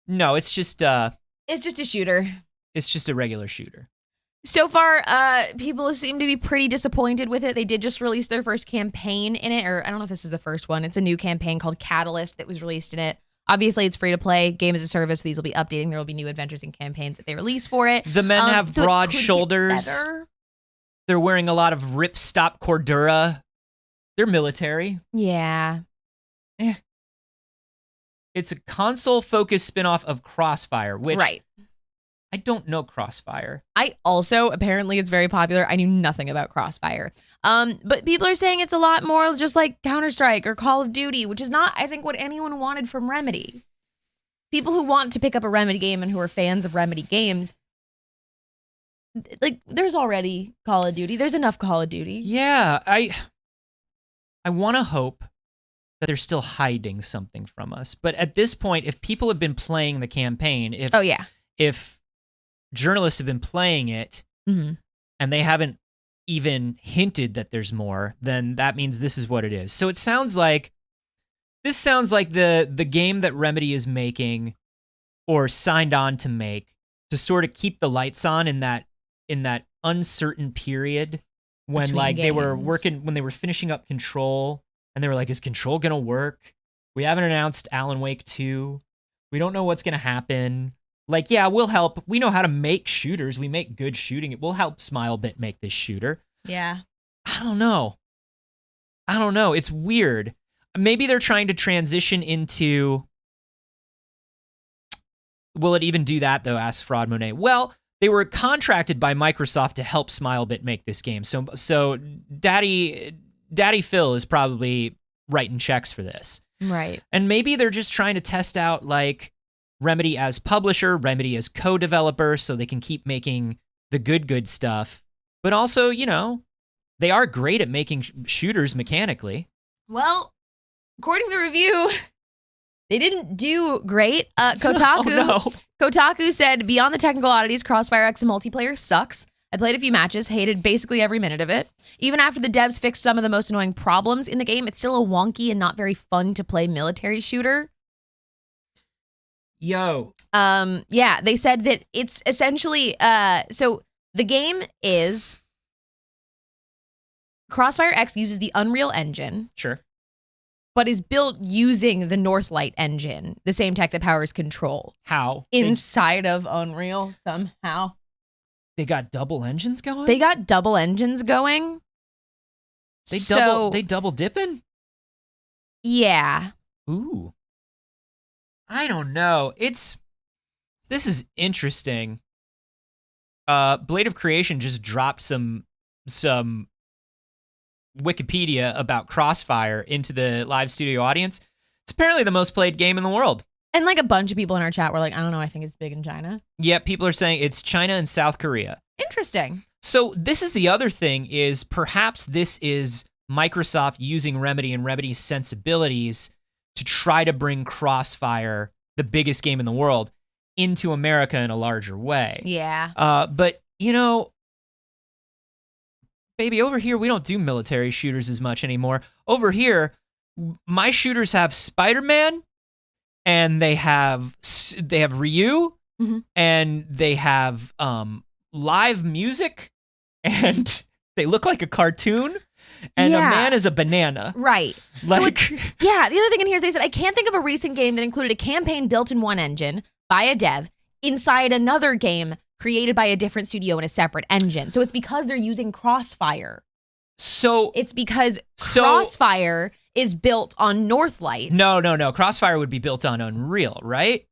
No, it's just
it's just a shooter.
It's just a regular shooter.
So far, people seem to be pretty disappointed with it. They did just release their first campaign in it, or I don't know if this is the first one. It's a new campaign called Catalyst that was released in it. Obviously, it's free to play, game as a service. These will be updating. There will be new adventures and campaigns that they release for it.
The men have broad shoulders. They're wearing a lot of ripstop cordura. They're military.
Yeah.
It's a console-focused spinoff of Crossfire, which
right.
I don't know Crossfire.
I also, apparently it's very popular. I knew nothing about Crossfire. But people are saying it's a lot more just like Counter-Strike or Call of Duty, which is not, I think, what anyone wanted from Remedy. People who want to pick up a Remedy game and who are fans of Remedy games, like, there's already Call of Duty. There's enough Call of Duty.
Yeah, I want to hope that they're still hiding something from us. But at this point, if people have been playing the campaign, if journalists have been playing it and they haven't even hinted that there's more, then that means this is what it is. So it sounds like This sounds like the game that Remedy is making or signed on to make to sort of keep the lights on in that uncertain period when
Between
like they were
games.
working, when they were finishing up Control and they were like, is Control going to work? We haven't announced Alan Wake 2. We don't know what's going to happen. Like, yeah, we'll help. We know how to make shooters. We make good shooting. We'll help Smilebit make this shooter.
Yeah.
I don't know. It's weird. Maybe they're trying to transition into... Will it even do that, though, asks Fraud Monet. Well, they were contracted by Microsoft to help Smilebit make this game. So Daddy Phil is probably writing checks for this.
Right.
And maybe they're just trying to test out, like, Remedy as publisher, Remedy as co-developer, so they can keep making the good stuff. But also, you know, they are great at making shooters mechanically.
Well, according to the review, they didn't do great. Kotaku,
Oh, no.
Kotaku said, beyond the technical oddities, Crossfire X multiplayer sucks. I played a few matches, hated basically every minute of it. Even after the devs fixed some of the most annoying problems in the game, it's still a wonky and not very fun to play military shooter.
Yo.
Yeah, they said that it's essentially, so the game is Crossfire X uses the Unreal Engine,
Sure.
but is built using the Northlight engine, the same tech that powers Control,
How?
inside of Unreal somehow.
They got double engines going?
They got double engines going.
They double dipping?
Yeah.
Ooh. I don't know. This is interesting. Blade of Creation just dropped some Wikipedia about Crossfire into the live studio audience. It's apparently the most played game in the world.
And like a bunch of people in our chat were like, I don't know, I think it's big in China.
Yeah, people are saying it's China and South Korea.
Interesting.
So this is the other thing, is perhaps this is Microsoft using Remedy and Remedy's sensibilities to try to bring Crossfire, the biggest game in the world, into America in a larger way.
Yeah.
But, you know, baby, over here, we don't do military shooters as much anymore. Over here, my shooters have Spider-Man, and they have Ryu,
Mhm.
and they have live music, and they look like a cartoon, and
Yeah.
a man is a banana.
Right.
Like,
Yeah, the other thing in here is they said, I can't think of a recent game that included a campaign built in one engine by a dev inside another game created by a different studio in a separate engine. So it's because they're using Crossfire.
so
It's because
So-
Crossfire is built on Northlight.
no. Crossfire would be built on Unreal, right?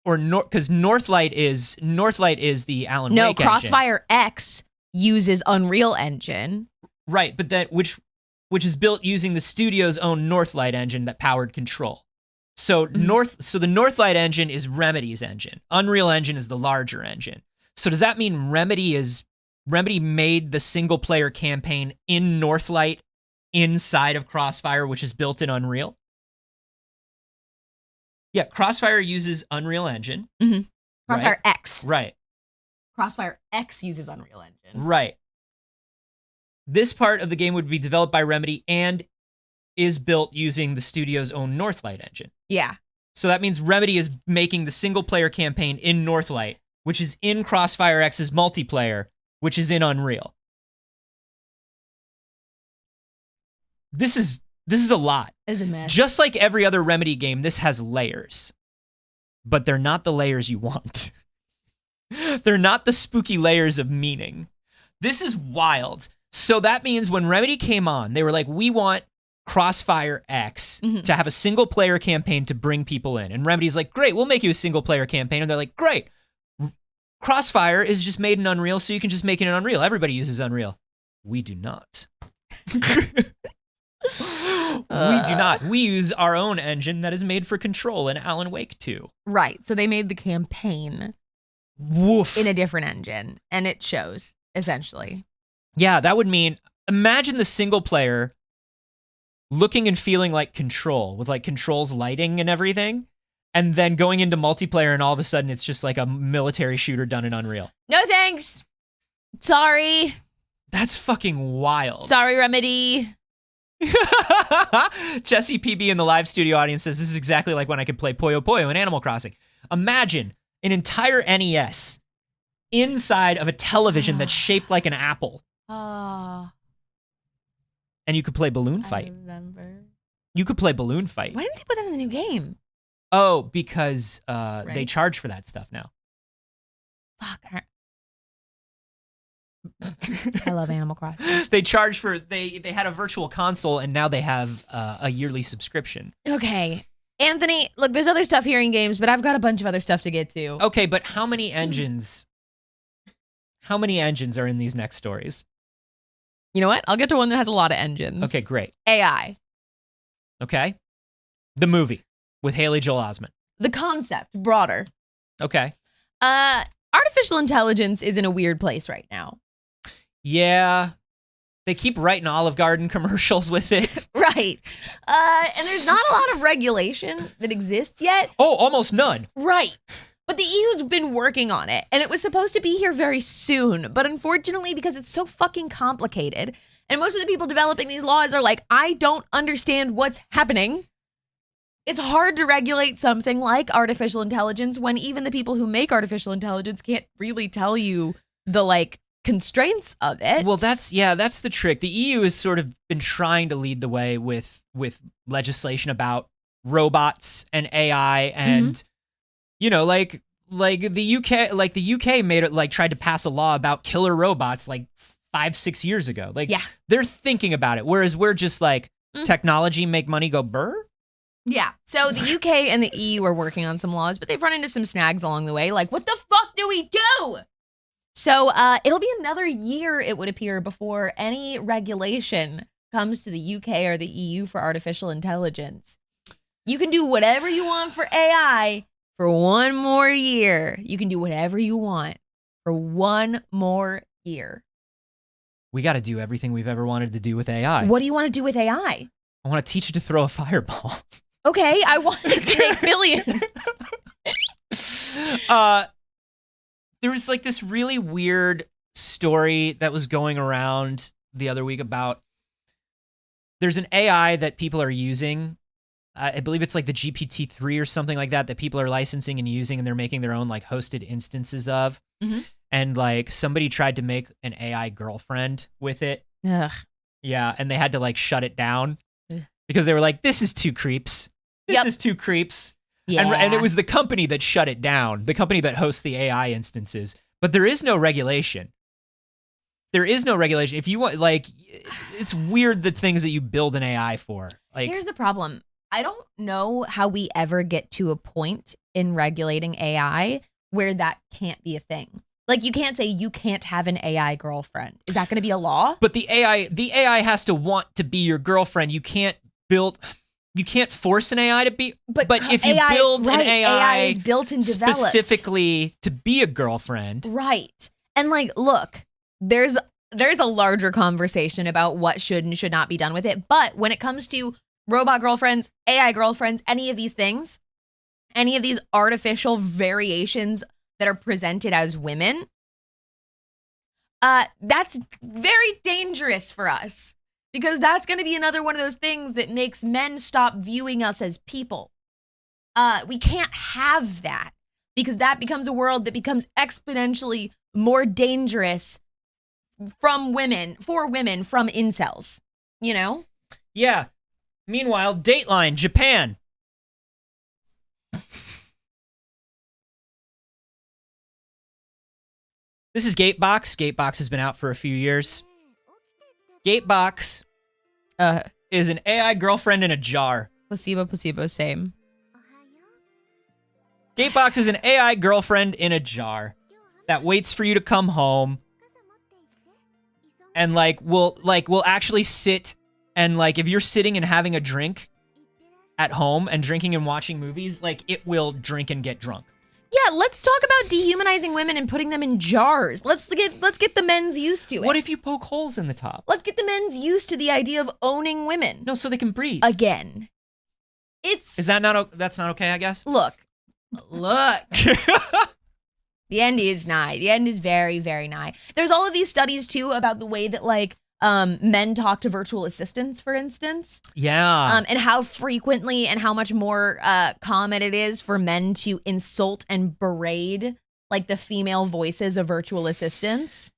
Or because Northlight is the Alan
No,
Wake
Crossfire X uses Unreal Engine.
engine. Right, but that which is built using the studio's own Northlight engine that powered Control. So
Mm-hmm.
the Northlight engine is Remedy's engine. Unreal Engine is the larger engine. So does that mean Remedy made the single player campaign in Northlight inside of Crossfire, which is built in Unreal? Yeah, Crossfire uses Unreal Engine.
Crossfire X.
Right.
Crossfire X uses Unreal Engine.
Right. This part of the game would be developed by Remedy and is built using the studio's own Northlight engine.
Yeah.
So that means Remedy is making the single player campaign in Northlight, which is in Crossfire X's multiplayer, which is in Unreal. This is a lot.
Is a mess.
Just like every other Remedy game, this has layers. But they're not the layers you want. They're not the spooky layers of meaning. This is wild. So that means when Remedy came on, they were like, we want Crossfire X to have a single player campaign to bring people in. And Remedy's like, great, we'll make you a single player campaign. And they're like, great. Crossfire is just made in Unreal, so you can just make it in Unreal. Everybody uses Unreal. We do not. We do not. We use our own engine that is made for Control in Alan Wake 2.
Right. So they made the campaign
Woof.
in a different engine, and it shows, essentially.
Yeah, that would mean, imagine the single player looking and feeling like Control, with like Control's lighting and everything, and then going into multiplayer, and all of a sudden it's just like a military shooter done in Unreal.
No thanks. Sorry.
That's fucking wild.
Sorry, Remedy.
Jesse PB in the live studio audience says this is exactly like when I could play Puyo Puyo in Animal Crossing. Imagine an entire NES inside of a television that's shaped like an apple.
Oh.
And you could play Balloon Fight.
I remember.
You could play Balloon Fight.
Why didn't they put that in the new game?
Oh, because they charge for that stuff now.
Fuck. I love Animal Crossing.
They charge for they had a virtual console and now they have a yearly subscription.
Okay. Anthony, look, there's other stuff here in games, but I've got a bunch of other stuff to get to.
Okay, but how many engines are in these next stories?
You know what? I'll get to one that has a lot of engines.
Okay, great.
AI.
Okay. The movie with Haley Joel Osment.
The concept, broader.
Okay.
Artificial intelligence is in a weird place right now.
Yeah. They keep writing Olive Garden commercials with it.
Right. And there's not a lot of regulation that exists yet.
Oh, almost none.
Right. But the EU's been working on it, and it was supposed to be here very soon. But unfortunately, because it's so fucking complicated, and most of the people developing these laws are like, I don't understand what's happening. It's hard to regulate something like artificial intelligence when even the people who make artificial intelligence can't really tell you the, like, constraints of it.
Well, that's the trick. The EU has sort of been trying to lead the way with legislation about robots and AI and you know, like the UK made it, like, tried to pass a law about killer robots like 5-6 years ago. Like,
yeah,
they're thinking about it, whereas we're just like technology, make money, go burr.
Yeah. So the UK and the EU are working on some laws, but they've run into some snags along the way. Like, what the fuck do we do? So it'll be another year, it would appear, before any regulation comes to the UK or the EU for artificial intelligence. You can do whatever you want for AI for one more year. You can do whatever you want for one more year.
We got to do everything we've ever wanted to do with AI.
What do you want to do with AI?
I want to teach it to throw a fireball.
Okay, I want to make millions.
There was like this really weird story that was going around the other week about there's an AI that people are using. I believe it's like the GPT-3 or something like that people are licensing and using, and they're making their own like hosted instances of. Mm-hmm. And like somebody tried to make an AI girlfriend with it.
Ugh.
Yeah, and they had to like shut it down because they were like, this is too creeps. This is too creeps. Yeah. And it was the company that shut it down, the company that hosts the AI instances. But there is no regulation. There is no regulation. If you want, like, it's weird the things that you build an AI for. Like,
here's the problem. I don't know how we ever get to a point in regulating AI where that can't be a thing. Like, you can't say you can't have an AI girlfriend. Is that going to be a law?
But the AI has to want to be your girlfriend. You can't force an AI to be. But if you build an AI
is built and developed
specifically to be a girlfriend,
right? And like, look, there's a larger conversation about what should and should not be done with it. But when it comes to robot girlfriends, AI girlfriends, any of these things, any of these artificial variations that are presented as women, that's very dangerous for us. Because that's going to be another one of those things that makes men stop viewing us as people. We can't have that, because that becomes a world that becomes exponentially more dangerous for women from incels, you know?
Yeah. Meanwhile, Dateline, Japan. This is Gatebox. Gatebox has been out for a few years. Gatebox is an AI girlfriend in a jar.
Placebo, same.
Gatebox is an AI girlfriend in a jar that waits for you to come home and will actually sit and like if you're sitting and having a drink at home and drinking and watching movies, like it will drink and get drunk.
Yeah, let's talk about dehumanizing women and putting them in jars. Let's get the men's used to it.
What if you poke holes in the top?
Let's get the men's used to the idea of owning women.
No, so they can breathe.
Again.
That's not okay, I guess?
Look. The end is nigh. The end is very, very nigh. There's all of these studies, too, about the way that, like, men talk to virtual assistants, for instance.
Yeah.
And how frequently and how much more common it is for men to insult and berate like the female voices of virtual assistants,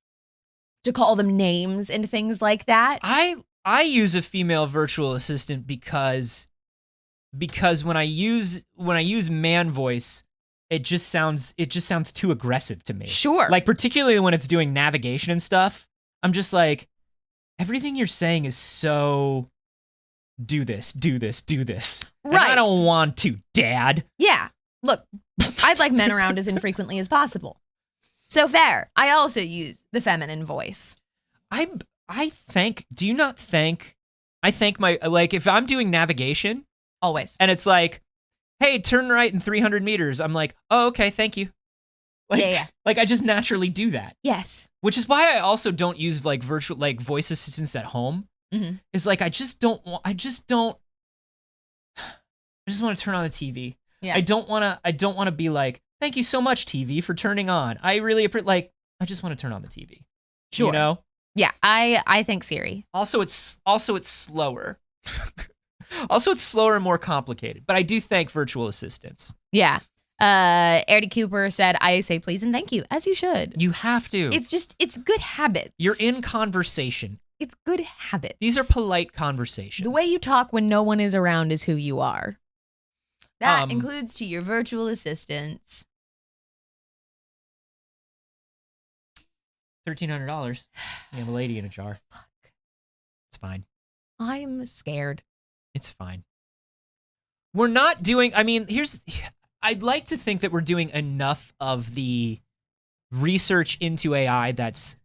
to call them names and things like that.
I use a female virtual assistant because when I use man voice, it just sounds too aggressive to me.
Sure.
Like particularly when it's doing navigation and stuff, I'm just like, everything you're saying is so do this.
Right.
And I don't want to, Dad.
Yeah. Look, I'd like men around as infrequently as possible. So fair. I also use the feminine voice.
I thank my, like, if I'm doing navigation
Always.
and it's like, hey, turn right in 300 meters, I'm like, oh, okay, thank you. Like,
Yeah.
Like I just naturally do that.
Yes.
Which is why I also don't use like virtual, like voice assistants at home.
Mm-hmm.
It's like, I just want to turn on the TV.
Yeah.
I don't want to be like, thank you so much, TV, for turning on. I really appreciate, I just want to turn on the TV.
Sure.
You know?
Yeah, I think Siri.
Also, it's slower. Also, it's slower and more complicated. But I do thank virtual assistants.
Yeah. Erdy Cooper said, I say please and thank you, as you should.
You have to.
It's good habits.
You're in conversation.
It's good habits.
These are polite conversations.
The way you talk when no one is around is who you are. That includes to your virtual assistants.
$1,300. You have a lady in a jar.
Fuck.
It's fine.
I'm scared.
It's fine. We're not doing, I'd like to think that we're doing enough of the research into AI that's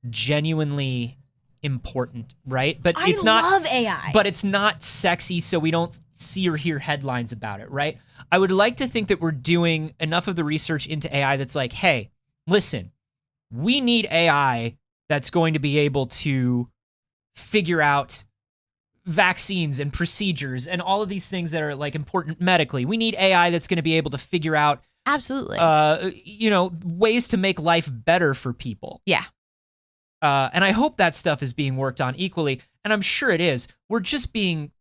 genuinely important, right? But
I love AI.
But it's not sexy, so we don't see or hear headlines about it, right? I would like to think that we're doing enough of the research into AI that's like, hey, listen, we need AI that's going to be able to figure out vaccines and procedures and all of these things that are like important medically. We need AI that's going to be able to figure out
absolutely,
ways to make life better for people.
Yeah.
And I hope that stuff is being worked on equally, and I'm sure it is. We're just being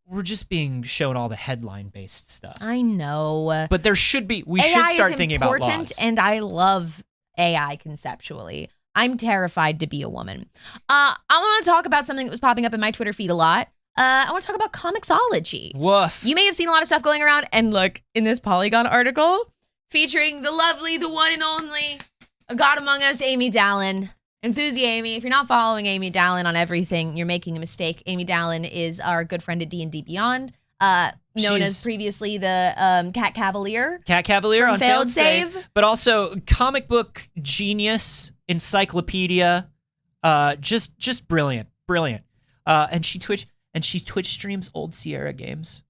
shown all the headline-based stuff.
I know.
But we should start thinking about laws.
And I love AI conceptually. I'm terrified to be a woman. I want to talk about something that was popping up in my Twitter feed a lot. I want to talk about Comixology.
Woof.
You may have seen a lot of stuff going around, and look, in this Polygon article, featuring the lovely, the one and only, a god among us, Amy Dallin. Enthusi Amy. If you're not following Amy Dallin on everything, you're making a mistake. Amy Dallin is our good friend at D&D Beyond, known as previously the Cat Cavalier.
Cat Cavalier on Failed
Save.
But also comic book genius, encyclopedia, just brilliant. And she Twitch streams old Sierra games.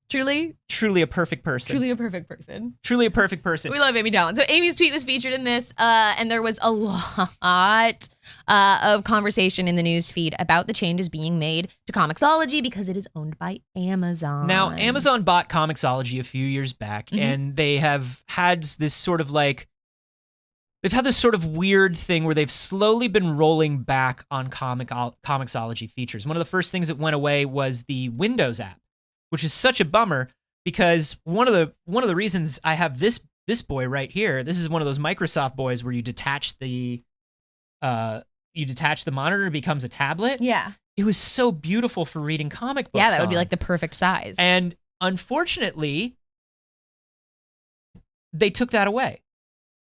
Truly a perfect person.
Truly a perfect person.
Truly a perfect person.
We love Amy Dallin. So Amy's tweet was featured in this, and there was a lot of conversation in the news feed about the changes being made to Comixology because it is owned by Amazon.
Now, Amazon bought Comixology a few years back, and they have had this sort of weird thing where they've slowly been rolling back on Comixology features. One of the first things that went away was the Windows app, which is such a bummer because one of the reasons I have this boy right here, this is one of those Microsoft boys where you detach the monitor, it becomes a tablet.
Yeah.
It was so beautiful for reading comic books.
Yeah, that would be like the perfect size.
And unfortunately, they took that away.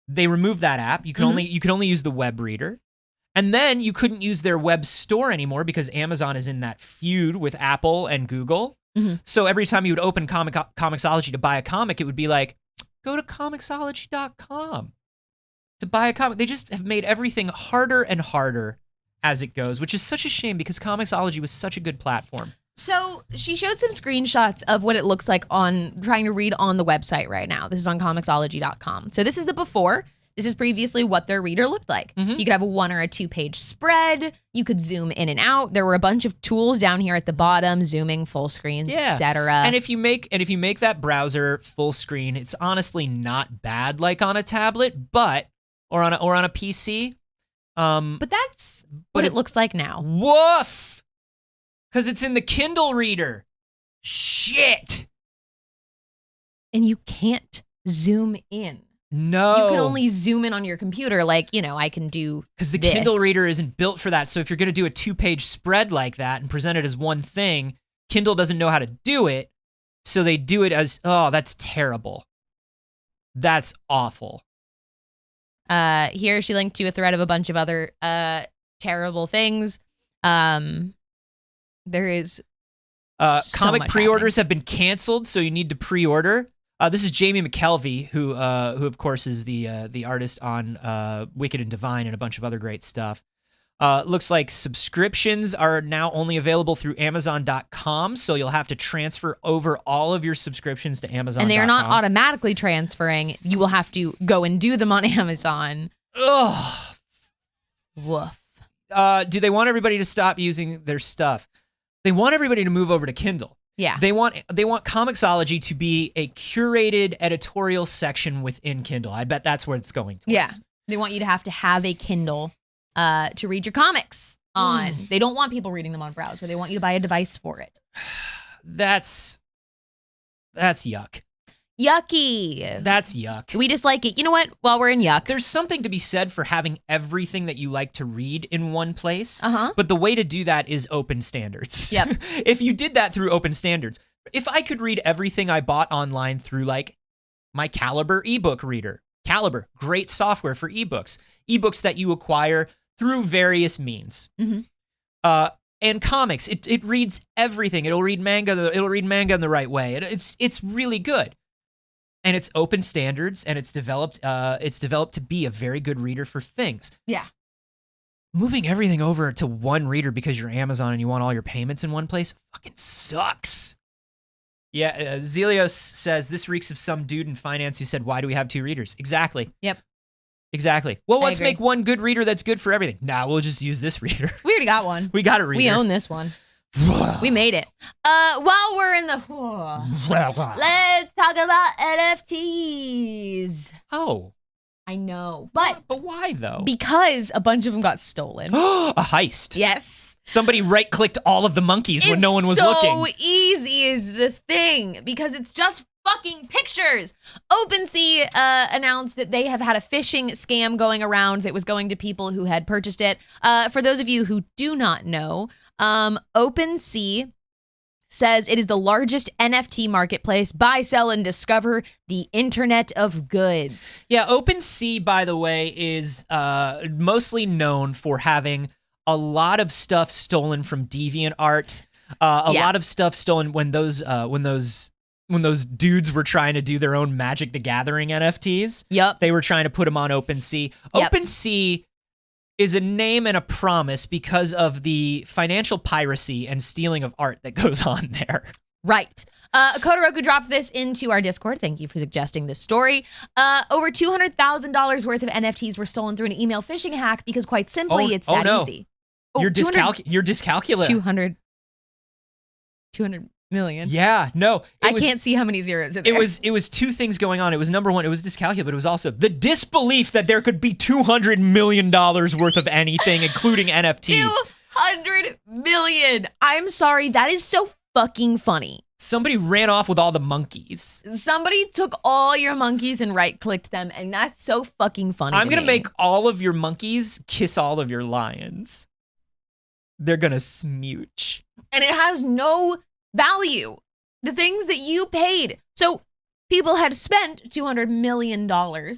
They removed that app. You could only use the web reader. And then you couldn't use their web store anymore because Amazon is in that feud with Apple and Google. So every time you would open Comixology to buy a comic, it would be like, go to Comixology.com to buy a comic. They just have made everything harder and harder as it goes, which is such a shame because Comixology was such a good platform.
So she showed some screenshots of what it looks like on trying to read on the website right now. This is on Comixology.com. So this is the before. This is previously what their reader looked like. You could have a 1 or a 2 page spread. You could zoom in and out. There were a bunch of tools down here at the bottom, zooming, full screens, etc.
And if you make that browser full screen, it's honestly not bad like on a tablet, or on a PC.
But that's what it looks like now.
Woof! Because it's in the Kindle reader. Shit!
And you can't zoom in.
No.
You can only zoom in on your computer like, I can do
because the Kindle reader isn't built for that. So if you're going to do a 2-page spread like that and present it as one thing, Kindle doesn't know how to do it. So they do it as, oh, that's terrible. That's awful.
Here she linked to a thread of a bunch of other terrible things. There is
comic pre-orders have been canceled, so you need to pre-order. This is Jamie McKelvey, who of course is the artist on Wicked and Divine and a bunch of other great stuff. Looks like subscriptions are now only available through Amazon.com, so you'll have to transfer over all of your subscriptions to Amazon.com.
And they are not automatically transferring. You will have to go and do them on Amazon.
Ugh.
Woof.
Do they want everybody to stop using their stuff? They want everybody to move over to Kindle.
Yeah.
They want Comixology to be a curated editorial section within Kindle. I bet that's where it's going towards.
Yeah. They want you to have a Kindle to read your comics on. They don't want people reading them on browser. They want you to buy a device for it.
That's yuck.
Yucky.
That's yuck.
We dislike it. You know what? While we're in yuck.
There's something to be said for having everything that you like to read in one place.
Uh-huh.
But the way to do that is open standards.
Yep.
If you did that through open standards, if I could read everything I bought online through like my Caliber ebook reader. Caliber, great software for ebooks. Ebooks that you acquire through various means.
Mm-hmm.
And comics, it reads everything. It'll read manga in the right way. It's really good. And it's open standards, and it's developed to be a very good reader for things.
Yeah.
Moving everything over to one reader because you're Amazon and you want all your payments in one place fucking sucks. Yeah, Zelios says, this reeks of some dude in finance who said, why do we have two readers? Exactly.
Yep.
Exactly. Well, let's
agree.
make one good reader that's good for everything. Nah, we'll just use this reader.
We already got one.
We got a reader.
We own this one. We made it. While we're in the... let's talk about NFTs.
Oh.
I know. But
why, though?
Because a bunch of them got stolen.
A heist.
Yes.
Somebody right-clicked all of the monkeys when no one was looking.
So easy is the thing. Because it's just fucking pictures. OpenSea announced that they have had a phishing scam going around that was going to people who had purchased it. For those of you who do not know... OpenSea says it is the largest NFT marketplace. Buy, sell, and discover the Internet of Goods.
Yeah, OpenSea, by the way, is mostly known for having a lot of stuff stolen from DeviantArt. A lot of stuff stolen when those dudes were trying to do their own Magic the Gathering NFTs.
Yep.
They were trying to put them on OpenSea.
Yep.
OpenSea is a name and a promise because of the financial piracy and stealing of art that goes on there.
Right. Kodoroku dropped this into our Discord. Thank you for suggesting this story. Over $200,000 worth of NFTs were stolen through an email phishing hack because, quite simply, it's that easy.
You're dyscalculating.
200 million.
Yeah, no.
I can't see how many zeros are there.
It was two things going on. It was number one, it was dyscalculia, but it was also the disbelief that there could be $200 million worth of anything, including NFTs.
200 million. I'm sorry. That is so fucking funny.
Somebody ran off with all the monkeys.
Somebody took all your monkeys and right-clicked them, and that's so fucking funny.
I'm going to make all of your monkeys kiss all of your lions. They're going to smooch.
And it has no value. The things that you paid. So people had spent $200 million on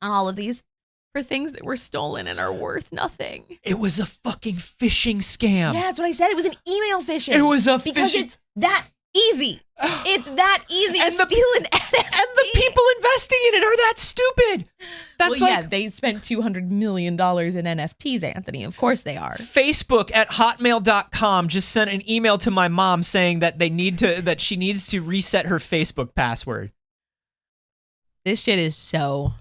all of these for things that were stolen and are worth nothing.
It was a fucking phishing scam.
Yeah, that's what I said. It was an email phishing.
It was a
because
phishing.
it's that easy. It's that easy to steal an NFT.
And the people investing in it are that stupid. That's
they spent $200 million in NFTs, Anthony. Of course they are.
Facebook at hotmail.com just sent an email to my mom saying that that she needs to reset her Facebook password.
This shit is so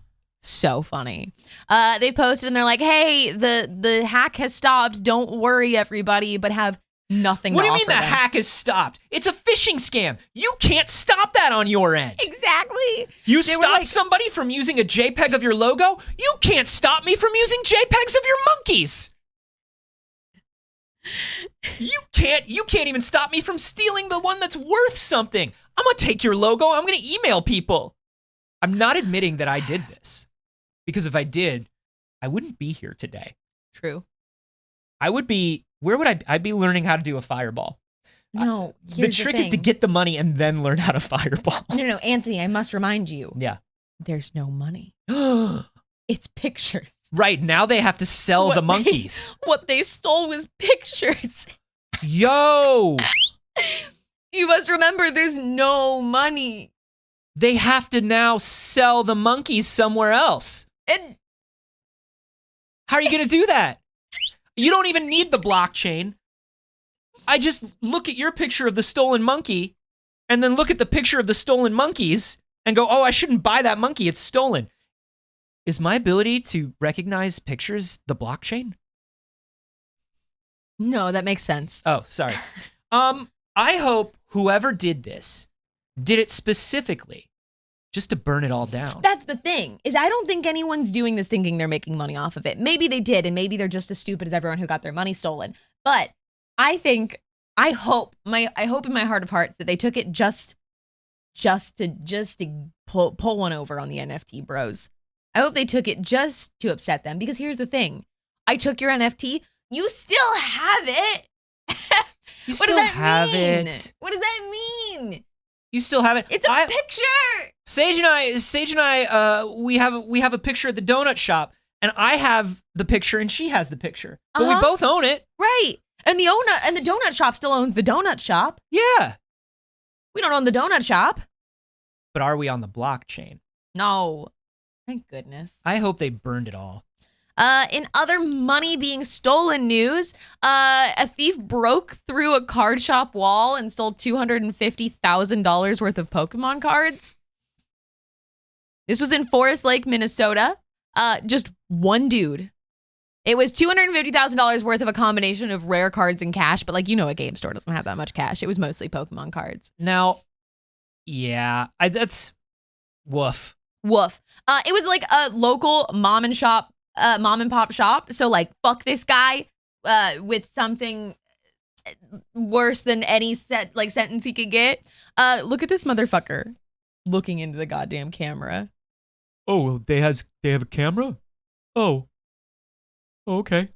funny. They posted and they're like, hey, the hack has stopped. Don't worry, everybody, but have nothing
What
to
do you
offer
mean the
them.
hack has stopped? It's a phishing scam. You can't stop that on your end.
Exactly.
You stopped somebody from using a JPEG of your logo? You can't stop me from using JPEGs of your monkeys. You can't even stop me from stealing the one that's worth something. I'm gonna take your logo. I'm gonna email people. I'm not admitting that I did this, because if I did, I wouldn't be here today.
True.
I would be, where would I'd be learning how to do a fireball.
No,
the trick is to get the money and then learn how to fireball.
No, Anthony, I must remind you.
Yeah.
There's no money. It's pictures.
Right, now they have to sell the monkeys.
What they stole was pictures.
Yo!
You must remember, there's no money.
They have to now sell the monkeys somewhere else.
And
how are you going to do that? You don't even need the blockchain. I just look at your picture of the stolen monkey and then look at the picture of the stolen monkeys and go, oh, I shouldn't buy that monkey. It's stolen. Is my ability to recognize pictures the blockchain?
No, that makes sense.
Oh, sorry. I hope whoever did this did it specifically just to burn it all down.
That's the thing, is I don't think anyone's doing this thinking they're making money off of it. Maybe they did, and maybe they're just as stupid as everyone who got their money stolen. But I hope in my heart of hearts that they took it just to pull one over on the NFT bros. I hope they took it just to upset them, because here's the thing. I took your NFT. You still have it.
You
what
still
does that
have
mean?
it.
What does that mean?
You still have it.
It's a picture.
Saige and I, we have a picture at the donut shop, and I have the picture, and she has the picture, but we both own it.
Right, and the donut shop still owns the donut shop.
Yeah,
we don't own the donut shop.
But are we on the blockchain?
No, thank goodness.
I hope they burned it all.
In other money being stolen news, a thief broke through a card shop wall and stole $250,000 worth of Pokemon cards. This was in Forest Lake, Minnesota. Just one dude. It was $250,000 worth of a combination of rare cards and cash, but like, you know, a game store doesn't have that much cash. It was mostly Pokemon cards.
Now, yeah, that's woof.
Woof. It was like a local mom and pop shop. So like, fuck this guy with something worse than any sentence he could get. Look at this motherfucker looking into the goddamn camera.
Oh, they have a camera? Oh, okay.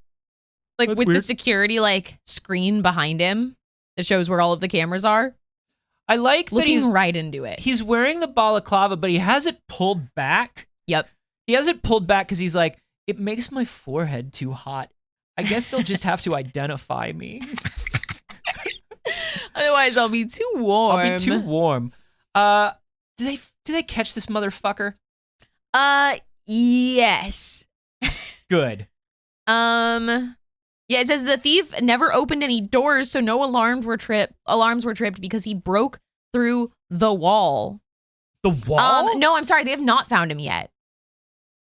Like
That's
with
weird.
the security like screen behind him that shows where all of the cameras are.
I like that
Looking right into it.
he's wearing the balaclava, but he has it pulled back.
Yep.
He has it pulled back because he's like, it makes my forehead too hot. I guess they'll just have to identify me.
Otherwise, I'll be too warm.
I'll be too warm. Do they catch this motherfucker?
Yes.
Good.
Yeah, it says the thief never opened any doors, so no alarms were tripped because he broke through the wall.
The wall?
No, I'm sorry, they have not found him yet.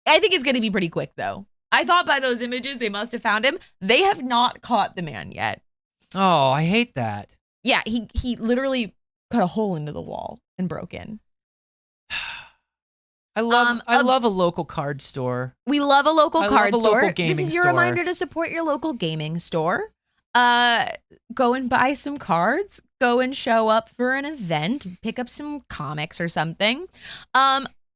I think it's going to be pretty quick, though. I thought by those images they must have found him. They have not caught the man yet.
Oh, I hate that.
Yeah, he literally cut a hole into the wall and broke in.
I love a local card store.
We love a local card store.
Local gaming
this is your
store.
reminder to support your local gaming store. Go and buy some cards. Go and show up for an event. Pick up some comics or something.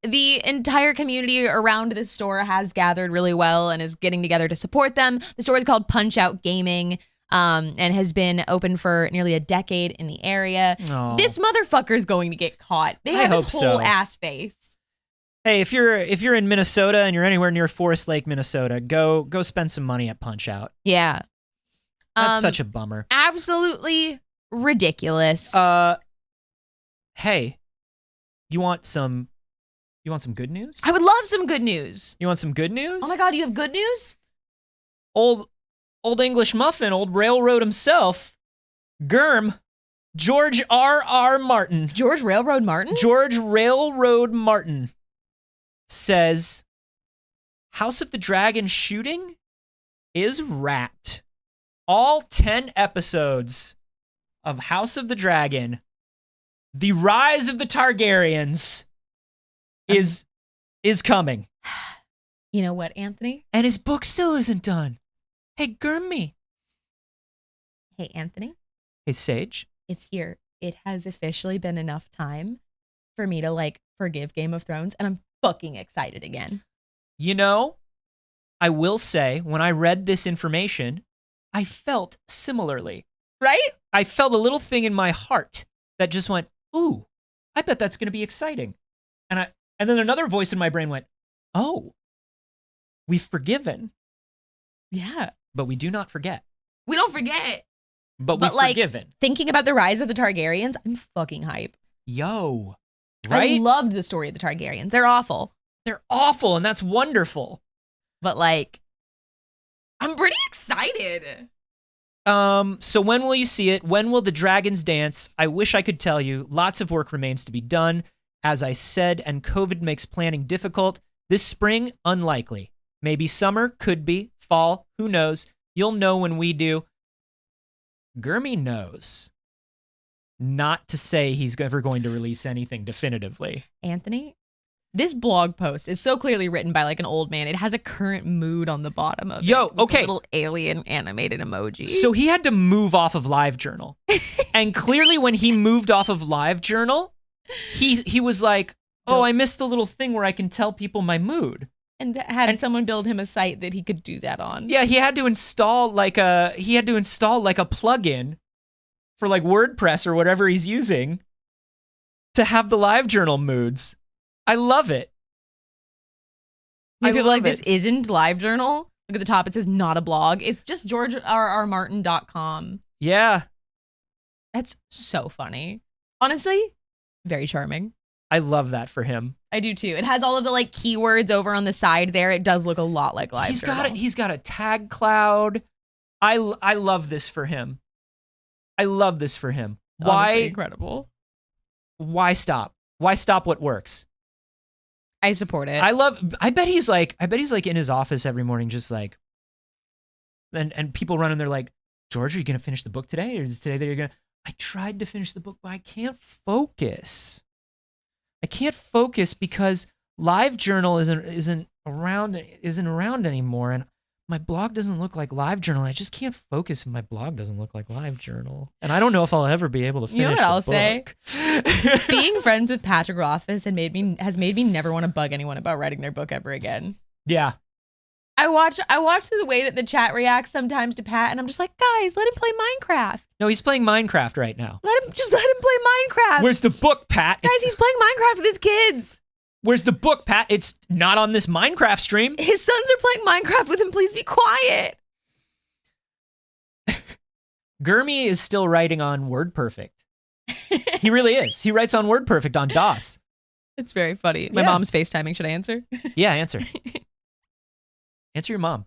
The entire community around this store has gathered really well and is getting together to support them. The store is called Punch Out Gaming, and has been open for nearly a decade in the area.
Oh.
This motherfucker's going to get caught. They have his whole ass face.
Hey, if you're in Minnesota and you're anywhere near Forest Lake, Minnesota, go spend some money at Punch Out.
Yeah.
That's such a bummer.
Absolutely ridiculous.
Hey, you want some good news?
I would love some good news.
You want some good news?
Oh my God, you have good news?
Old English muffin, old railroad himself, Germ, George R.R. Martin.
George Railroad Martin?
George Railroad Martin says House of the Dragon shooting is wrapped. All 10 episodes of House of the Dragon, The Rise of the Targaryens, is coming.
You know what, Anthony?
And his book still isn't done. Hey, Gurmy,
Hey, Anthony.
Hey, Saige.
It's here. It has officially been enough time for me to like forgive Game of Thrones, and I'm fucking excited again.
You know, I will say, when I read this information, I felt similarly.
Right?
I felt a little thing in my heart that just went, ooh, I bet that's going to be exciting. And then another voice in my brain went, oh, we've forgiven.
Yeah.
But we do not forget.
We don't forget.
But we've
like,
forgiven.
Thinking about the rise of the Targaryens, I'm fucking hype.
Yo. Right?
I loved the story of the Targaryens. They're awful.
They're awful, and that's wonderful.
But like, I'm pretty excited.
So when will you see it? When will the dragons dance? I wish I could tell you. Lots of work remains to be done. As I said, and COVID makes planning difficult. This spring, unlikely. Maybe summer, could be. Fall, who knows? You'll know when we do. Gurmy knows not to say he's ever going to release anything definitively.
Anthony, this blog post is so clearly written by like an old man. It has a current mood on the bottom of it.
Okay.
A little alien animated emoji.
So he had to move off of LiveJournal. And clearly when he moved off of LiveJournal, he was like, oh, I missed the little thing where I can tell people my mood.
And had someone build him a site that he could do that on.
Yeah, he had to install like a plugin for like WordPress or whatever he's using to have the LiveJournal moods. I love it.
People like, this isn't LiveJournal. Look at the top, it says not a blog. It's just georgerrmartin.com.
Yeah.
That's so funny. Honestly, very charming.
I love that for him.
I do too. It has all of the like keywords over on the side there. It does look a lot like LiveJournal.
He's got a tag cloud. I love this for him. I love this for him. Why?
Honestly, incredible.
Why stop? Why stop what works?
I support it.
I bet he's like in his office every morning, just like, and people run in there like, George, are you gonna finish the book today, or is it today that you're gonna? I tried to finish the book, but I can't focus. I can't focus because LiveJournal isn't around anymore, and my blog doesn't look like LiveJournal. I just can't focus if my blog doesn't look like LiveJournal, and I don't know if I'll ever be able to finish.
You know what I'll
the book.
say? Being friends with Patrick Rothfuss has made me never want to bug anyone about writing their book ever again.
Yeah.
I watch the way that the chat reacts sometimes to Pat, and I'm just like, guys, let him play Minecraft.
No, he's playing Minecraft right now.
Let him play Minecraft.
Where's the book, Pat?
Guys, he's playing Minecraft with his kids.
Where's the book, Pat? It's not on this Minecraft stream.
His sons are playing Minecraft with him. Please be quiet.
Gurmy is still writing on WordPerfect. He really is. He writes on WordPerfect on DOS.
It's very funny. My mom's FaceTiming. Should I answer?
Yeah, answer. Answer your mom.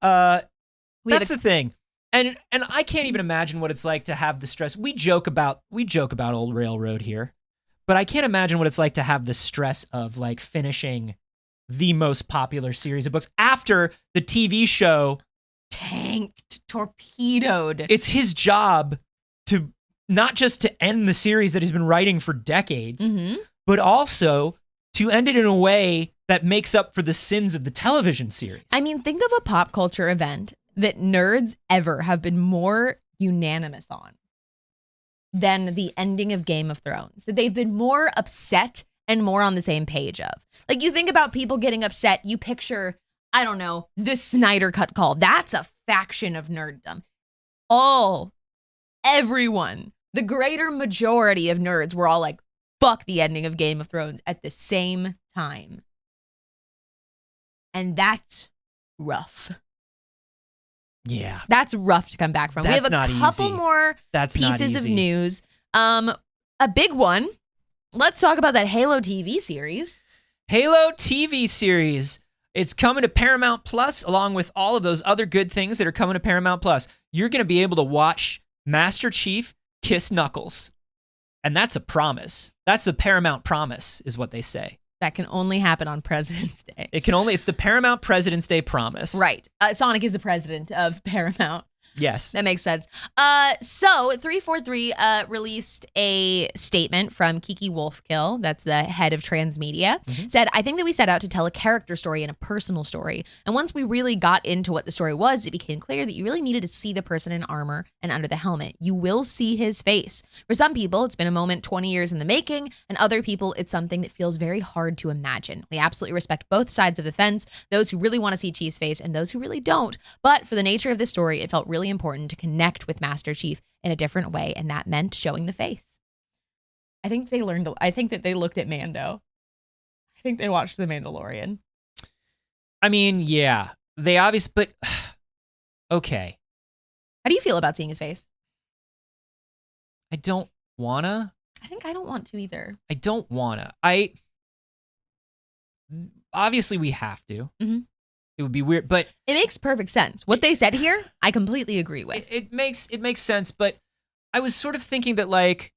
That's the thing. And I can't even imagine what it's like to have the stress. We joke about Old Railroad here, but I can't imagine what it's like to have the stress of like finishing the most popular series of books after the TV show
tanked, torpedoed.
It's his job to not just to end the series that he's been writing for decades, but also to end it in a way that makes up for the sins of the television series. I
mean, think of a pop culture event that nerds ever have been more unanimous on than the ending of Game of Thrones. That they've been more upset and more on the same page of. Like, you think about people getting upset, you picture, I don't know, the Snyder Cut call. That's a faction of nerddom. Everyone, the greater majority of nerds were all like, fuck the ending of Game of Thrones at the same time. And that's rough.
Yeah.
That's rough to come back from.
That's
we have a couple more pieces of news. A big one. Let's talk about that Halo TV series.
Halo TV series. It's coming to Paramount Plus, along with all of those other good things that are coming to Paramount Plus. You're going to be able to watch Master Chief kiss Knuckles. And that's a promise. That's the Paramount promise, is what they say.
That can only happen on President's Day.
It's the Paramount President's Day promise.
Right. Sonic is the president of Paramount.
Yes.
That makes sense. So 343 released a statement from Kiki Wolfkill, that's the head of transmedia, said, I think that we set out to tell a character story and a personal story. And once we really got into what the story was, it became clear that you really needed to see the person in armor and under the helmet. You will see his face. For some people, it's been a moment 20 years in the making, and other people, it's something that feels very hard to imagine. We absolutely respect both sides of the fence, those who really want to see Chief's face and those who really don't. But for the nature of this story, it felt really important to connect with Master Chief in a different way, and that meant showing the face. I think that they looked at Mando. I think they watched The Mandalorian.
I mean, yeah. They obviously, but okay.
How do you feel about seeing his face?
I don't wanna.
I think I don't want to either.
I don't wanna. Obviously we have to. It would be weird, but
it makes perfect sense. What they said here, I completely agree with.
It makes sense, but I was sort of thinking that, like,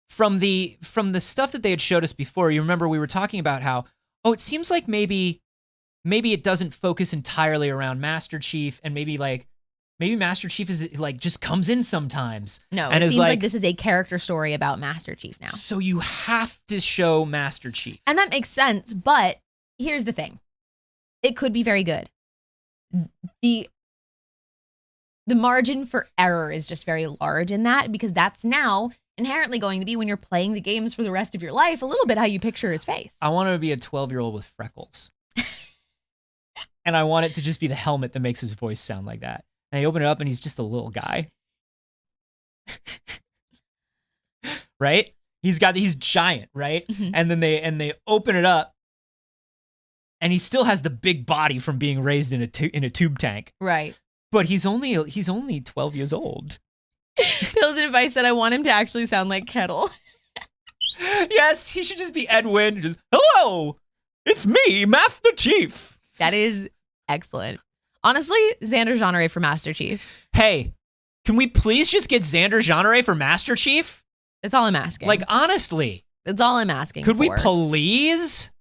from the stuff that they had showed us before, you remember we were talking about how, it seems like maybe it doesn't focus entirely around Master Chief, and maybe Master Chief is like just comes in sometimes.
No,
and
it seems like this is a character story about Master Chief now.
So you have to show Master Chief.
And that makes sense, but here's the thing. It could be very good. The margin for error is just very large in that, because that's now inherently going to be, when you're playing the games for the rest of your life, a little bit how you picture his face.
I want him to be a 12-year-old with freckles. And I want it to just be the helmet that makes his voice sound like that. And I open it up and he's just a little guy. Right? He's giant, right? And then they open it up, and he still has the big body from being raised in a tube tank.
Right.
But he's only 12 years old.
Pills and Advice said, I want him to actually sound like Kettle.
Yes, he should just be Edwin. Just, hello, it's me, Master Chief.
That is excellent. Honestly, Xander Genre for Master Chief.
Hey, can we please just get Xander Genre for Master Chief?
That's all I'm asking.
Like, honestly.
That's all I'm asking
Could
for.
we please?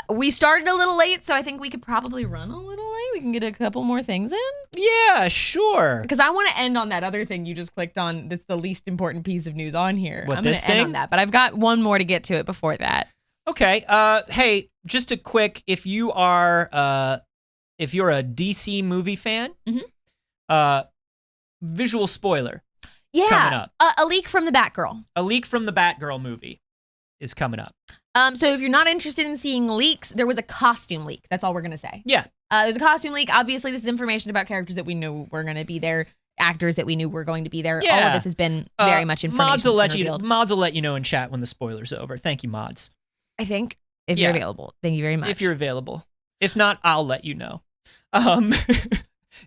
We started a little late, so I think we could probably run a little late. We can get a couple more things in.
Yeah, sure.
Because I want to end on that other thing you just clicked on. That's the least important piece of news on here.
What,
I'm going
this
to end
thing?
on that, but I've got one more to get to it before that.
Okay. Hey, just a quick, if you're a DC movie fan, visual spoiler.
Yeah.
Coming up.
A leak from the Batgirl.
A leak from the Batgirl movie is coming up.
So if you're not interested in seeing leaks, there was a costume leak. That's all we're going to say.
Yeah.
There's a costume leak. Obviously, this is information about characters that we knew were going to be there, actors that we knew were going to be there.
Yeah.
All of this has been very much information.
Mods will let you know in chat when the spoiler's over. Thank you, mods.
I think, if you're available. Thank you very much.
If you're available. If not, I'll let you know.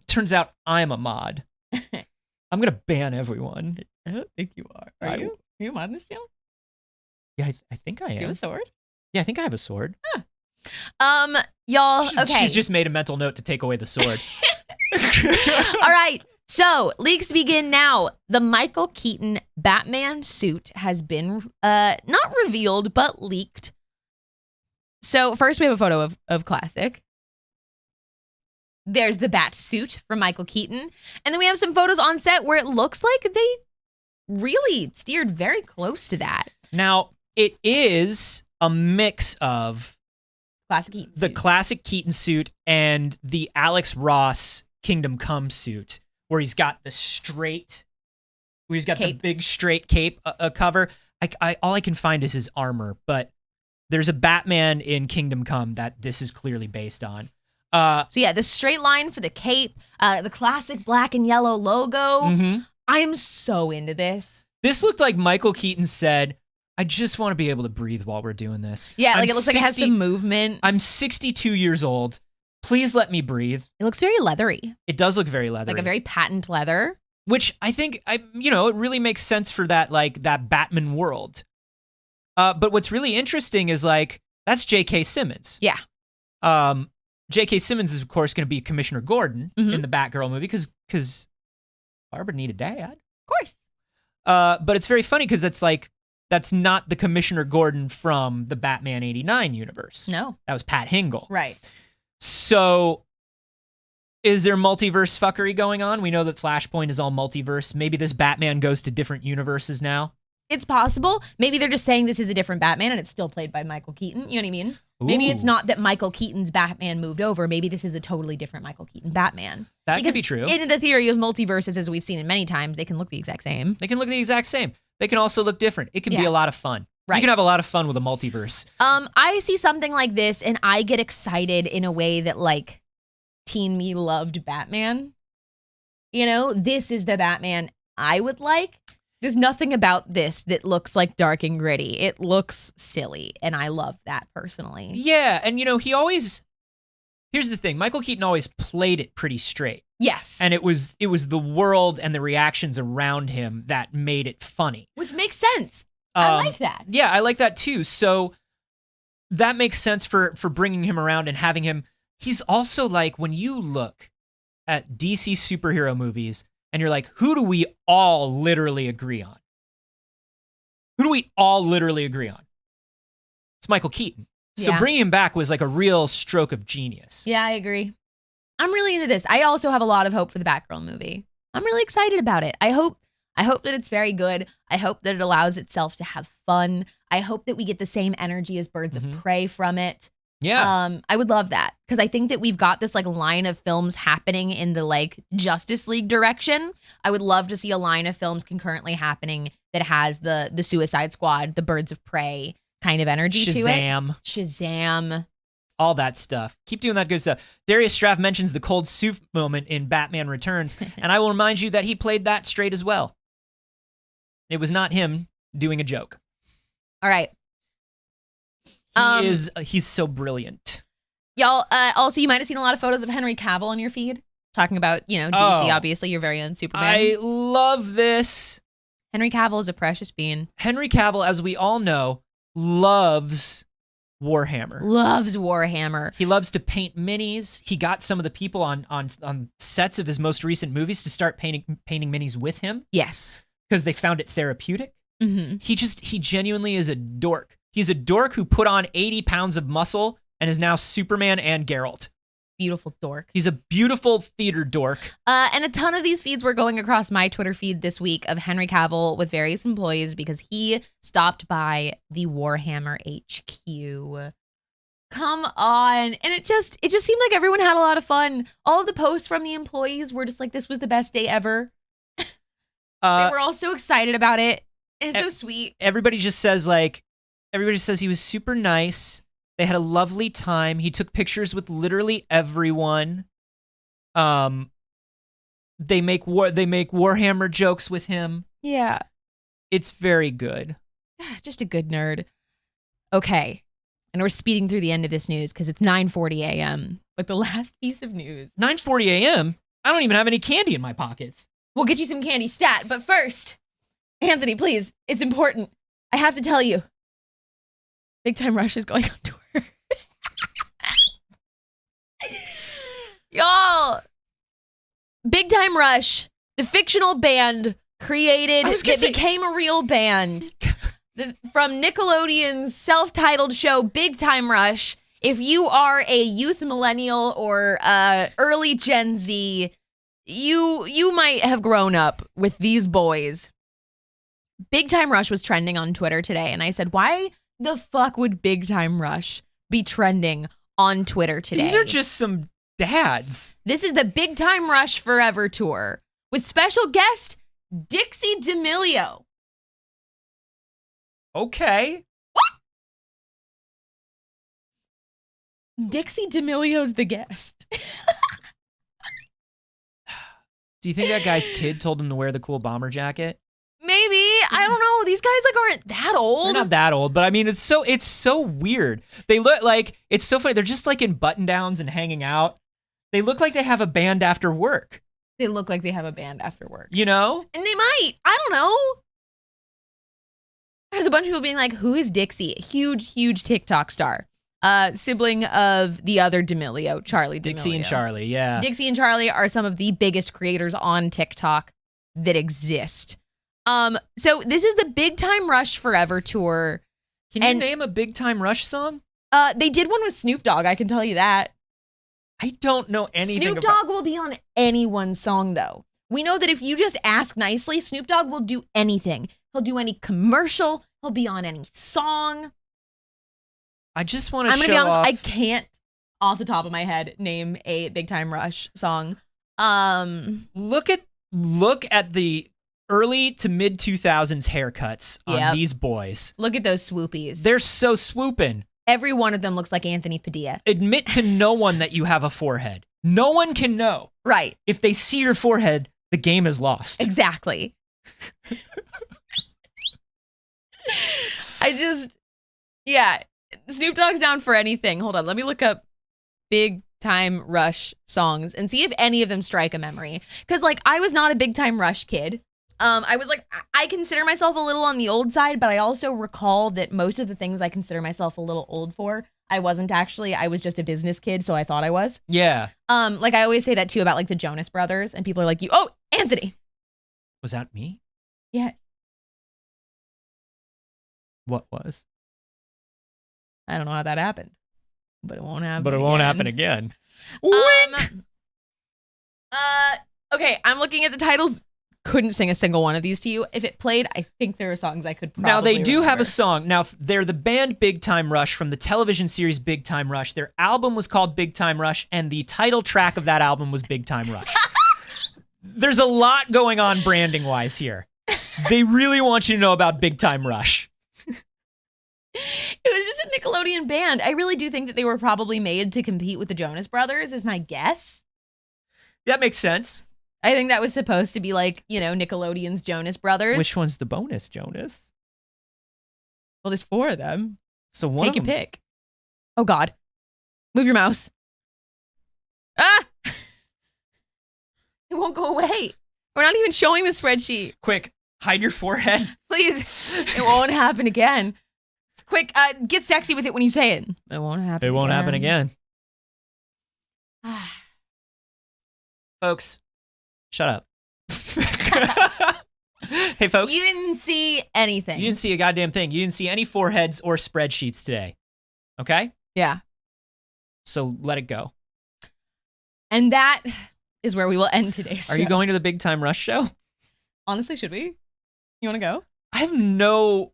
Turns out I'm a mod. I'm going to ban everyone.
I don't think you are. Are you? Are you a mod in this channel?
Yeah, I think I am.
You have a sword?
Yeah, I think I have a sword.
Huh. Y'all, okay.
She's just made a mental note to take away the sword.
All right. So, leaks begin now. The Michael Keaton Batman suit has been not revealed, but leaked. So, first we have a photo of Classic. There's the bat suit from Michael Keaton. And then we have some photos on set where it looks like they really steered very close to that.
Now, it is a mix of
Classic Keaton
the
suit.
classic Keaton suit and the Alex Ross Kingdom Come suit, where he's got the big straight cape cover. All I can find is his armor, but there's a Batman in Kingdom Come that this is clearly based on.
So yeah, the straight line for the cape, the classic black and yellow logo. I'm so into this.
This looked like Michael Keaton said, I just want to be able to breathe while we're doing this.
Yeah, like it looks like it has some movement.
I'm 62 years old. Please let me breathe.
It looks very leathery.
It does look very leathery.
Like a very patent leather.
Which I think, it really makes sense for that Batman world. But what's really interesting is, that's J.K. Simmons.
Yeah.
J.K. Simmons is, of course, going to be Commissioner Gordon in the Batgirl movie because Barbara needed dad.
Of course.
But it's very funny because that's not the Commissioner Gordon from the Batman 89 universe.
No.
That was Pat Hingle.
Right.
So Is there multiverse fuckery going on? We know that Flashpoint is all multiverse. Maybe this Batman goes to different universes now.
It's possible. Maybe they're just saying this is a different Batman and it's still played by Michael Keaton. You know what I mean?
Ooh.
Maybe it's not that Michael Keaton's Batman moved over. Maybe this is a totally different Michael Keaton Batman.
That could be true.
In the theory of multiverses, as we've seen in many times, they can look the exact same.
They can look the exact same. They can also look different. It can be a lot of fun.
Right.
You can have a lot of fun with a multiverse.
I see something like this and I get excited in a way that like teen me loved Batman. You know, this is the Batman I would like. There's nothing about this that looks like dark and gritty. It looks silly, and I love that personally.
Yeah, and you know, here's the thing. Michael Keaton always played it pretty straight.
Yes.
And it was the world and the reactions around him that made it funny.
Which makes sense. I like that.
Yeah, I like that too. So that makes sense for bringing him around and having him. He's also like, when you look at DC superhero movies and you're like, who do we all literally agree on? Who do we all literally agree on? It's Michael Keaton. So bringing him back was like a real stroke of genius.
Yeah, I agree. I'm really into this. I also have a lot of hope for the Batgirl movie. I'm really excited about it. I hope that it's very good. I hope that it allows itself to have fun. I hope that we get the same energy as Birds of Prey from it.
Yeah.
I would love that because I think that we've got this like line of films happening in the like Justice League direction. I would love to see a line of films concurrently happening that has the Suicide Squad, the Birds of Prey kind of energy to it. Shazam.
All that stuff. Keep doing that good stuff. Darius Straff mentions the cold soup moment in Batman Returns, and I will remind you that he played that straight as well. It was not him doing a joke.
All right.
He's so brilliant.
Y'all, also, you might have seen a lot of photos of Henry Cavill on your feed, talking about, you know, DC, obviously, your very own Superman.
I love this.
Henry Cavill is a precious being.
Henry Cavill, as we all know, loves Warhammer.
Loves Warhammer.
He loves to paint minis. He got some of the people on sets of his most recent movies to start painting minis with him.
Yes.
Because they found it therapeutic.
Mm-hmm.
He genuinely is a dork. He's a dork who put on 80 pounds of muscle and is now Superman and Geralt.
Beautiful dork.
He's a beautiful theater dork.
And a ton of these feeds were going across my Twitter feed this week of Henry Cavill with various employees because he stopped by the Warhammer HQ. Come on. And it just seemed like everyone had a lot of fun. All of the posts from the employees were just like, this was the best day ever. They were all so excited about it. It's so sweet.
Everybody just says he was super nice. They had a lovely time. He took pictures with literally everyone. They make Warhammer jokes with him.
Yeah.
It's very good.
Just a good nerd. Okay. And we're speeding through the end of this news because it's 9:40 a.m. But the last piece of news.
9:40 a.m.? I don't even have any candy in my pockets.
We'll get you some candy stat. But first, Anthony, please, it's important. I have to tell you. Big Time Rush is going on tour. Y'all, Big Time Rush, the fictional band created that became a real band from Nickelodeon's self-titled show Big Time Rush. If you are a youth millennial or early Gen Z, you might have grown up with these boys. Big Time Rush was trending on Twitter today, and I said, why the fuck would Big Time Rush be trending on Twitter today?
These are just some dads.
This is the Big Time Rush Forever Tour with special guest Dixie D'Amelio.
Okay.
What? Dixie D'Amelio's the guest.
Do you think that guy's kid told him to wear the cool bomber jacket?
Maybe. I don't know. These guys like aren't that old.
They're not that old, but I mean, it's so weird. They look like, it's so funny. They're just like in button downs and hanging out. They look like they have a band after work.
They look like they have a band after work.
You know?
And they might. I don't know. There's a bunch of people being like, who is Dixie? Huge TikTok star. Sibling of the other D'Amelio, Charlie D'Amelio.
Dixie and Charlie, yeah.
Dixie and Charlie are some of the biggest creators on TikTok that exist. So this is the Big Time Rush Forever Tour.
Can you name a Big Time Rush song?
They did one with Snoop Dogg, I can tell you that.
I don't know anything
Snoop Dogg will be on anyone's song, though. We know that if you just ask nicely, Snoop Dogg will do anything. He'll do any commercial. He'll be on any song.
I just want to show
I'm going to be honest,
off.
I can't, off the top of my head, name a Big Time Rush song.
Look at the early to mid 2000s haircuts on these boys.
Look at those swoopies.
They're so swooping.
Every one of them looks like Anthony Padilla.
Admit to no one that you have a forehead. No one can know.
Right.
If they see your forehead, the game is lost.
Exactly. Snoop Dogg's down for anything. Hold on, let me look up Big Time Rush songs and see if any of them strike a memory. Because, like, I was not a Big Time Rush kid. I consider myself a little on the old side, but I also recall that most of the things I consider myself a little old for, I wasn't actually. I was just a business kid, so I thought I was.
Yeah.
Like, I always say that, too, about, like, the Jonas Brothers, and people are like, oh, Anthony.
Was that me?
Yeah.
What was?
I don't know how that happened, but it won't happen.
But it won't happen again.
Okay, I'm looking at the titles. Couldn't sing a single one of these to you. If it played, I think there are songs I could probably
Now, they do
remember.
have a song. Now, they're the band Big Time Rush from the television series Big Time Rush. Their album was called Big Time Rush, and the title track of that album was Big Time Rush. There's a lot going on branding-wise here. They really want you to know about Big Time Rush.
It was just a Nickelodeon band. I really do think that they were probably made to compete with the Jonas Brothers, is my guess.
That makes sense.
I think that was supposed to be like, Nickelodeon's Jonas Brothers.
Which one's the bonus, Jonas?
Well, there's 4 of them.
So one
Take
of
your
them.
pick. Oh, God. Move your mouse. Ah! It won't go away. We're not even showing the spreadsheet.
Quick, hide your forehead.
Please. It won't happen again. Quick, get sexy with it when you say it. It won't happen
It won't happen again.
Ah.
Folks, shut up. Hey, folks.
You didn't see anything.
You didn't see a goddamn thing. You didn't see any foreheads or spreadsheets today. Okay?
Yeah.
So let it go.
And that is where we will end today's show.
Are you going to the Big Time Rush show?
Honestly, should we? You want to go?
I have no...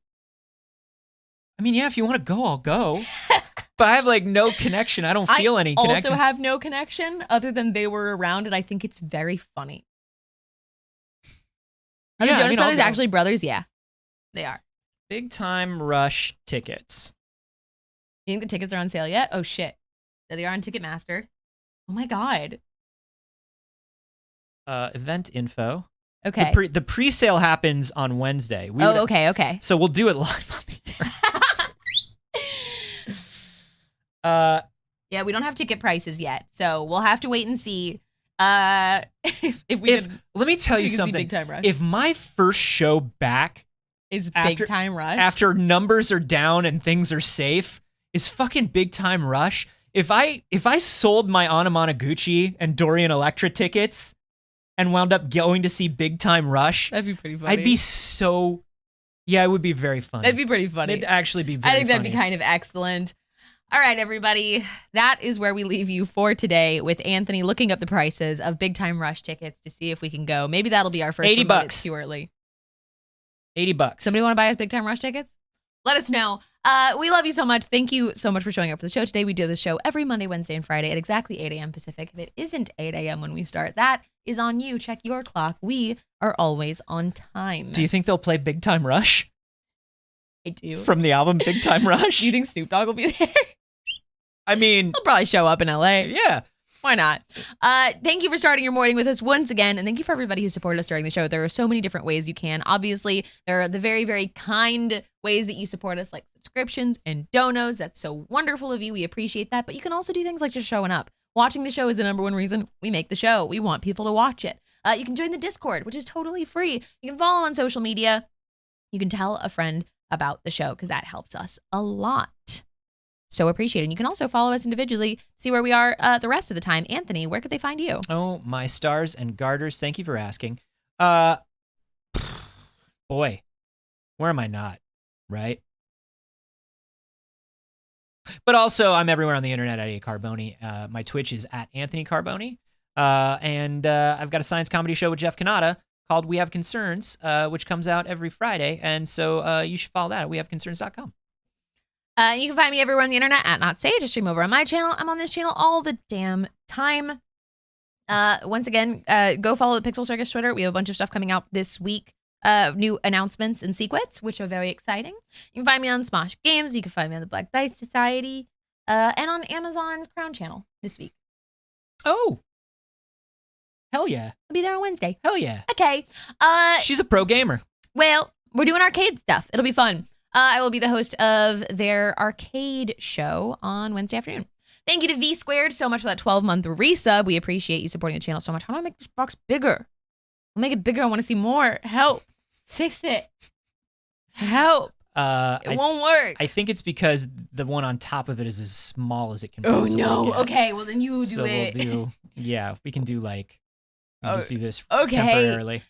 I mean, yeah, if you want to go, I'll go. But I have, like, no connection. I don't feel any connection.
I also have no connection other than they were around, and I think it's very funny. Are the Jonas Brothers actually brothers? Yeah, they are.
Big Time Rush tickets.
You think the tickets are on sale yet? Oh, shit. They are on Ticketmaster. Oh, my God.
Event info.
Okay.
The pre-sale happens on Wednesday.
Okay.
So we'll do it live on the air.
Yeah, we don't have ticket prices yet, so we'll have to wait and see. If
let me tell you something.
Big Time Rush.
If my first show back
is Big Time Rush
after numbers are down and things are safe is fucking Big Time Rush. If I sold my Anna Monoguchi and Dorian Electra tickets and wound up going to see Big Time Rush,
that'd be pretty funny.
I'd be so... Yeah, it would be very funny.
That'd be pretty funny.
It'd actually be very funny.
I think that'd be kind of excellent. All right, everybody. That is where we leave you for today with Anthony looking up the prices of Big Time Rush tickets to see if we can go. Maybe that'll be our first
$80.
It's too early.
$80.
Somebody want to buy us Big Time Rush tickets? Let us know. We love you so much. Thank you so much for showing up for the show today. We do this show every Monday, Wednesday, and Friday at exactly 8 a.m. Pacific. If it isn't 8 a.m. when we start, that is on you. Check your clock. We are always on time.
Do you think they'll play Big Time Rush?
I do.
From the album Big Time Rush?
Do you think Snoop Dogg will be there?
I mean...
He'll probably show up in LA.
Yeah.
Why not? Thank you for starting your morning with us once again, and thank you for everybody who supported us during the show. There are so many different ways you can. Obviously, there are the very, very kind ways that you support us, like subscriptions and donos. That's so wonderful of you. We appreciate that. But you can also do things like just showing up. Watching the show is the number one reason we make the show. We want people to watch it. You can join the Discord, which is totally free. You can follow on social media. You can tell a friend about the show because that helps us a lot. So appreciate it. And you can also follow us individually, see where we are the rest of the time. Anthony, where could they find you?
Oh, my stars and garters. Thank you for asking. Boy, where am I not? Right? But also, I'm everywhere on the internet at Carboni. My Twitch is at Anthony Carboni. And I've got a science comedy show with Jeff Kanata called We Have Concerns, which comes out every Friday. And so you should follow that at wehaveconcerns.com.
You can find me everywhere on the internet at Not Saige. I stream over on my channel. I'm on this channel all the damn time. Once again, go follow the Pixel Circus Twitter. We have a bunch of stuff coming out this week. New announcements and secrets, which are very exciting. You can find me on Smosh Games. You can find me on the Black Dice Society. And on Amazon's Crown Channel this week.
Oh. Hell yeah.
I'll be there on Wednesday.
Hell yeah.
Okay.
She's a pro gamer.
Well, we're doing arcade stuff. It'll be fun. I will be the host of their arcade show on Wednesday afternoon. Thank you to V Squared so much for that 12-month resub. We appreciate you supporting the channel so much. How do I make this box bigger? I'll make it bigger. I want to see more. Help. Fix it. Help. It won't work.
I think it's because the one on top of it is as small as it can
Oh,
possibly
no.
get.
Okay, well, then you do
so
it.
We can do we'll just do this
okay.
temporarily.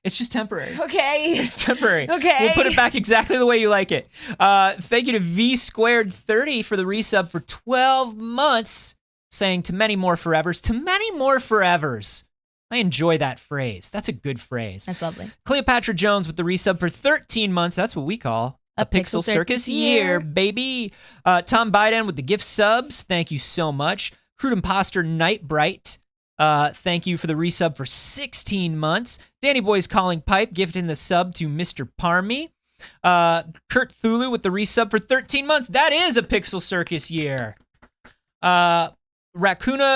It's just temporary.
Okay.
It's temporary.
Okay.
We'll put it back exactly the way you like it. Thank you to V Squared 30 for the resub for 12 months, saying to many more forevers. To many more forevers. I enjoy that phrase. That's a good phrase.
That's lovely.
Cleopatra Jones with the resub for 13 months. That's what we call a Pixel Circus year, baby. Tom Biden with the gift subs. Thank you so much. Crude Imposter Nightbright. Thank you for the resub for 16 months. Danny Boy's Calling Pipe gifting the sub to Mr. Parmy. Kurt Thulu with the resub for 13 months. That is a Pixel Circus year. Raccoona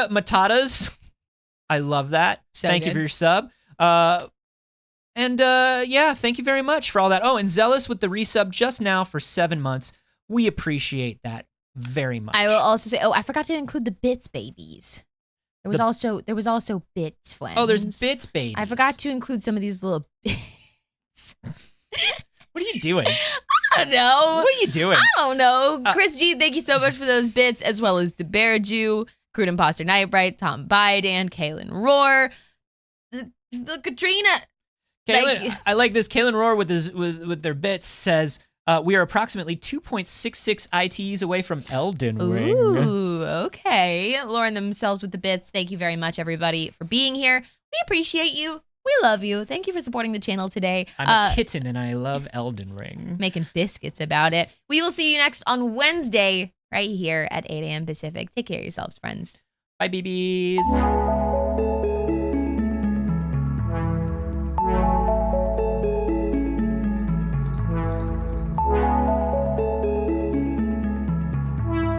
Matatas. I love that.
So
thank
good.
you for your sub. Thank you very much for all that. Oh, and Zealous with the resub just now for 7 months. We appreciate that very much.
I will also say, I forgot to include the Bits babies. There was also Bits friends.
Oh, there's Bits babies.
I forgot to include some of these little bits.
What are you doing?
I don't know.
What are you doing?
I don't know. Chris G, thank you so much for those bits, as well as DeBearju, Crude Imposter Nightbright, Tom Biden, Kaylin Roar, the Katrina.
Kaylin, I like this. Kaylin Roar with their bits says, we are approximately 2.66 ITs away from Elden Ring.
Ooh, okay. Lauren themselves with the bits. Thank you very much, everybody, for being here. We appreciate you. We love you. Thank you for supporting the channel today.
I'm a kitten and I love Elden Ring.
Making biscuits about it. We will see you next on Wednesday, right here at 8 a.m. Pacific. Take care of yourselves, friends.
Bye, BBs.